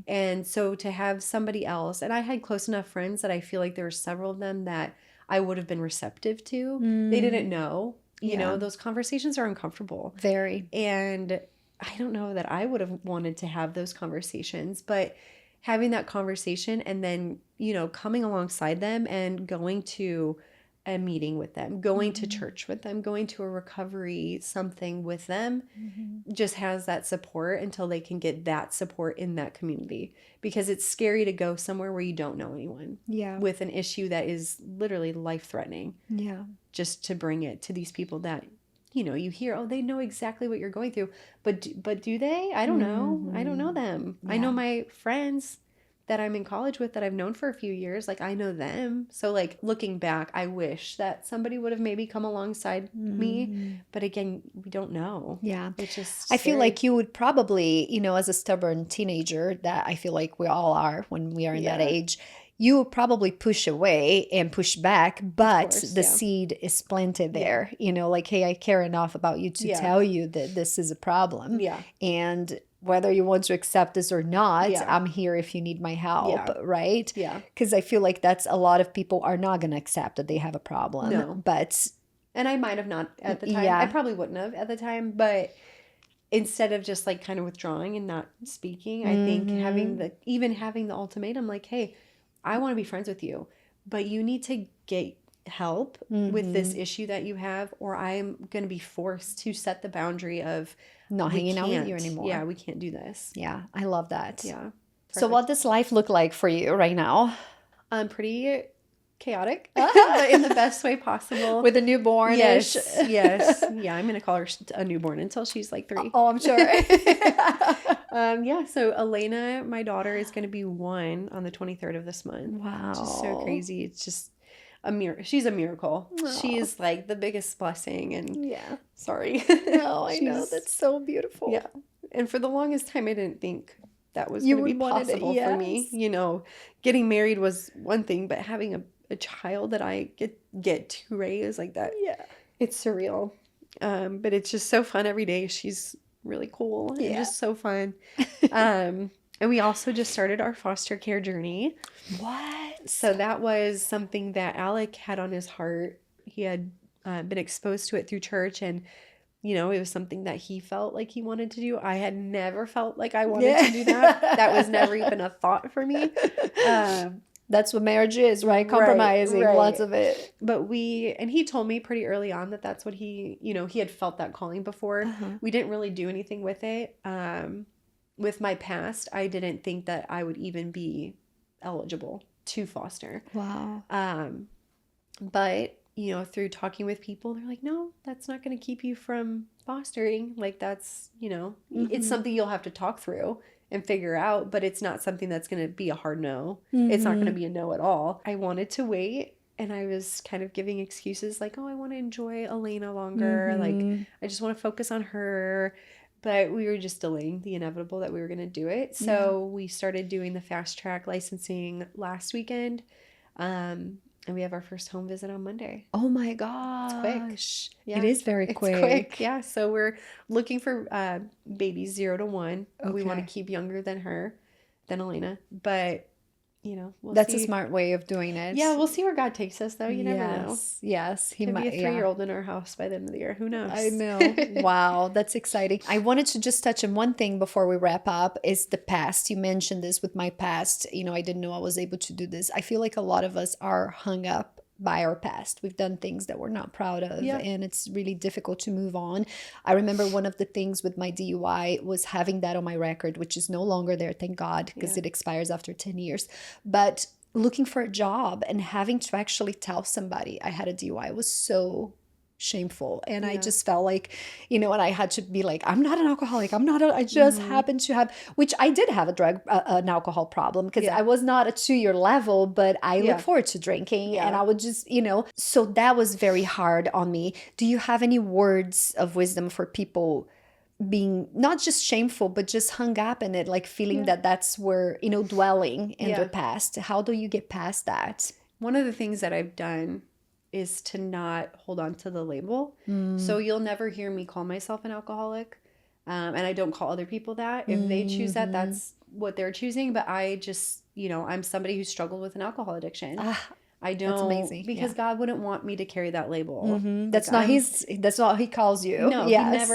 Speaker 1: And so to have somebody else, and I had close enough friends that I feel like there were several of them that I would have been receptive to. They didn't know. You know, those conversations are uncomfortable.
Speaker 2: Very.
Speaker 1: And I don't know that I would have wanted to have those conversations, but having that conversation and then, you know, coming alongside them and going to a meeting with them, going to church with them, going to a recovery something with them, just has that support until they can get that support in that community. Because it's scary to go somewhere where you don't know anyone with an issue that is literally life-threatening. Just to bring it to these people that, you know, you hear, oh, they know exactly what you're going through. But do they? I don't know. I don't know them. I know my friends that I'm in college with that I've known for a few years. Like, I know them. So, like, looking back, I wish that somebody would have maybe come alongside me. But again, we don't know.
Speaker 2: Yeah.
Speaker 1: It's just
Speaker 2: I feel
Speaker 1: scary.
Speaker 2: like you would probably, you know, as a stubborn teenager that I feel like we all are when we are in that age, you will probably push away and push back, but
Speaker 1: course,
Speaker 2: the seed is planted there. You know, like, hey, I care enough about you to tell you that this is a problem. And whether you want to accept this or not, I'm here if you need my help, right? Because I feel like that's a lot of people are not going to accept that they have a problem.
Speaker 1: No.
Speaker 2: But
Speaker 1: and I might have not at the time. I probably wouldn't have at the time, but instead of just like kind of withdrawing and not speaking, I think having the ultimatum, like, hey, I want to be friends with you, but you need to get help with this issue that you have, or I'm going to be forced to set the boundary of
Speaker 2: not hanging out with you anymore.
Speaker 1: Yeah, we can't do this.
Speaker 2: Yeah, I love that.
Speaker 1: Yeah. Perfect.
Speaker 2: So what does life look like for you right now?
Speaker 1: Pretty chaotic, but in the best way possible.
Speaker 2: With a newborn.
Speaker 1: Yes. Yeah, I'm going to call her a newborn until she's like 3.
Speaker 2: Oh, I'm sure.
Speaker 1: So Elena, my daughter, is going to be 1 on the 23rd of this month.
Speaker 2: Wow.
Speaker 1: Which is so crazy. It's just a miracle. She's a miracle.
Speaker 2: Aww.
Speaker 1: She is like the biggest blessing. And sorry.
Speaker 2: No, I know. That's so beautiful.
Speaker 1: Yeah. And for the longest time, I didn't think that was going to be possible for me. You know, getting married was one thing, but having a child that I get to raise like that. Yeah. It's surreal. But it's just so fun every day. She's really cool and just so fun. And we also just started our foster care journey.
Speaker 2: What?
Speaker 1: So that was something that Alec had on his heart. He had been exposed to it through church, and you know, it was something that he felt like he wanted to do. I had never felt like I wanted to do that. That was never even a thought for me.
Speaker 2: That's what marriage is, right? Compromising, lots of it.
Speaker 1: But and he told me pretty early on that that's what he had felt that calling before. We didn't really do anything with it. With my past, I didn't think that I would even be eligible to foster.
Speaker 2: Wow.
Speaker 1: But, you know, through talking with people, they're like, no, that's not going to keep you from fostering. Like, that's, you know, it's something you'll have to talk through and figure out, but it's not something that's going to be a hard no. It's not going to be a no at all. I wanted to wait, and I was kind of giving excuses like, oh, I want to enjoy Elena longer. Like, I just want to focus on her. But we were just delaying the inevitable that we were going to do it. So we started doing the fast track licensing last weekend. And we have our first home visit on Monday.
Speaker 2: Oh my gosh.
Speaker 1: It's quick. Yeah.
Speaker 2: It is very quick.
Speaker 1: It's quick. Yeah. So we're looking for babies 0 to 1. Okay. We want to keep younger than Elena. But, you know,
Speaker 2: that's a smart way of doing it.
Speaker 1: Yeah. We'll see where God takes us, though. You never know.
Speaker 2: Yes.
Speaker 1: He might be a 3-year-old in our house by the end of the year. Who knows?
Speaker 2: I know. Wow. That's exciting. I wanted to just touch on one thing before we wrap up is the past. You mentioned this with my past. You know, I didn't know I was able to do this. I feel like a lot of us are hung up by our past. We've done things that we're not proud of, and it's really difficult to move on. I remember one of the things with my DUI was having that on my record, which is no longer there, thank God, because it expires after 10 years. But looking for a job and having to actually tell somebody I had a DUI was so shameful. And I just felt like, you know, and I had to be like, I'm not an alcoholic. I just happen to have, which I did have an alcohol problem because I was not a 2-year level, but I look forward to drinking and I would just, you know, so that was very hard on me. Do you have any words of wisdom for people being not just shameful, but just hung up in it, like feeling that that's where, you know, dwelling in their past? How do you get past that?
Speaker 1: one of the things that I've done is to not hold on to the label. So you'll never hear me call myself an alcoholic. And I don't call other people that. If they choose that, that's what they're choosing. But I just, I'm somebody who struggled with an alcohol addiction. I don't,
Speaker 2: that's amazing.
Speaker 1: because God wouldn't want me to carry that label.
Speaker 2: That's not that's not he calls you.
Speaker 1: No,
Speaker 2: yes.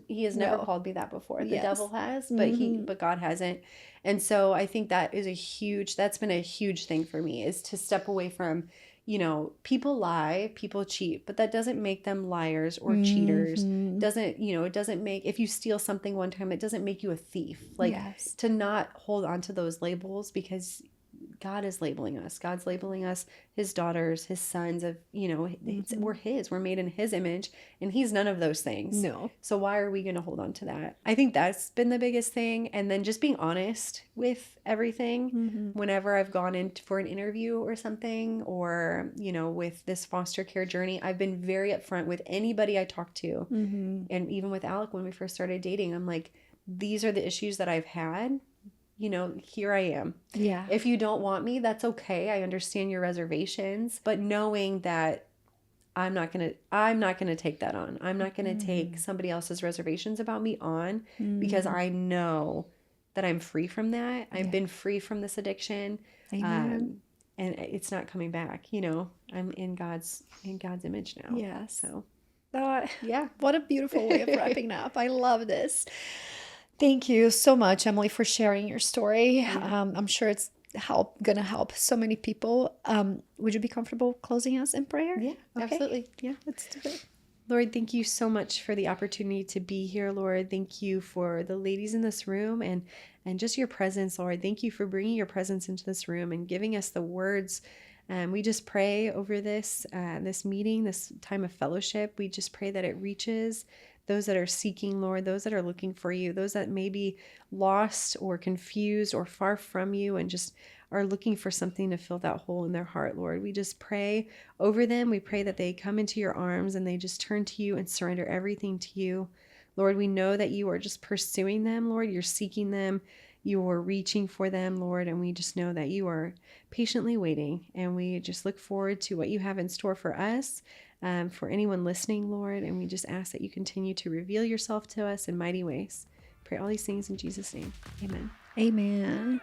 Speaker 1: he has never called me that before. The
Speaker 2: Yes.
Speaker 1: devil has, but God hasn't. And so I think that is that's been a huge thing for me, is to step away from, people lie, people cheat, but that doesn't make them liars or cheaters. Doesn't, it doesn't make, if you steal something one time, it doesn't make you a thief. Like, to not hold on to those labels, because God is labeling us. God's labeling us his daughters, his sons of, we're made in his image, and he's none of those things.
Speaker 2: No.
Speaker 1: So why are we going to hold on to that? I think that's been the biggest thing. And then just being honest with everything. Whenever I've gone in for an interview or something, or, with this foster care journey, I've been very upfront with anybody I talk to. And even with Alec, when we first started dating, I'm like, these are the issues that I've had. Here I am.
Speaker 2: Yeah.
Speaker 1: If you don't want me, that's okay. I understand your reservations, but knowing that I'm not going to take that on. I'm not going to take somebody else's reservations about me on, because I know that I'm free from that. I've been free from this addiction.
Speaker 2: Amen.
Speaker 1: And it's not coming back. I'm in God's image now.
Speaker 2: Yes.
Speaker 1: So,
Speaker 2: yeah. What a beautiful way of wrapping up. I love this. Thank you so much, Emily, for sharing your story. I'm sure it's going to help so many people. Would you be comfortable closing us in prayer?
Speaker 1: Yeah,
Speaker 2: okay.
Speaker 1: Absolutely. Yeah,
Speaker 2: let's do it.
Speaker 1: Lord, thank you so much for the opportunity to be here, Lord. Thank you for the ladies in this room and just your presence, Lord. Thank you for bringing your presence into this room and giving us the words. We just pray over this meeting, this time of fellowship. We just pray that it reaches those that are seeking, Lord, those that are looking for you, those that may be lost or confused or far from you and just are looking for something to fill that hole in their heart, Lord. We just pray over them. We pray that they come into your arms and they just turn to you and surrender everything to you. Lord, we know that you are just pursuing them, Lord. You're seeking them. You are reaching for them, Lord. And we just know that you are patiently waiting. And we just look forward to what you have in store for us, for anyone listening, Lord. And we just ask that you continue to reveal yourself to us in mighty ways. Pray all these things in Jesus' name. Amen.
Speaker 2: Amen.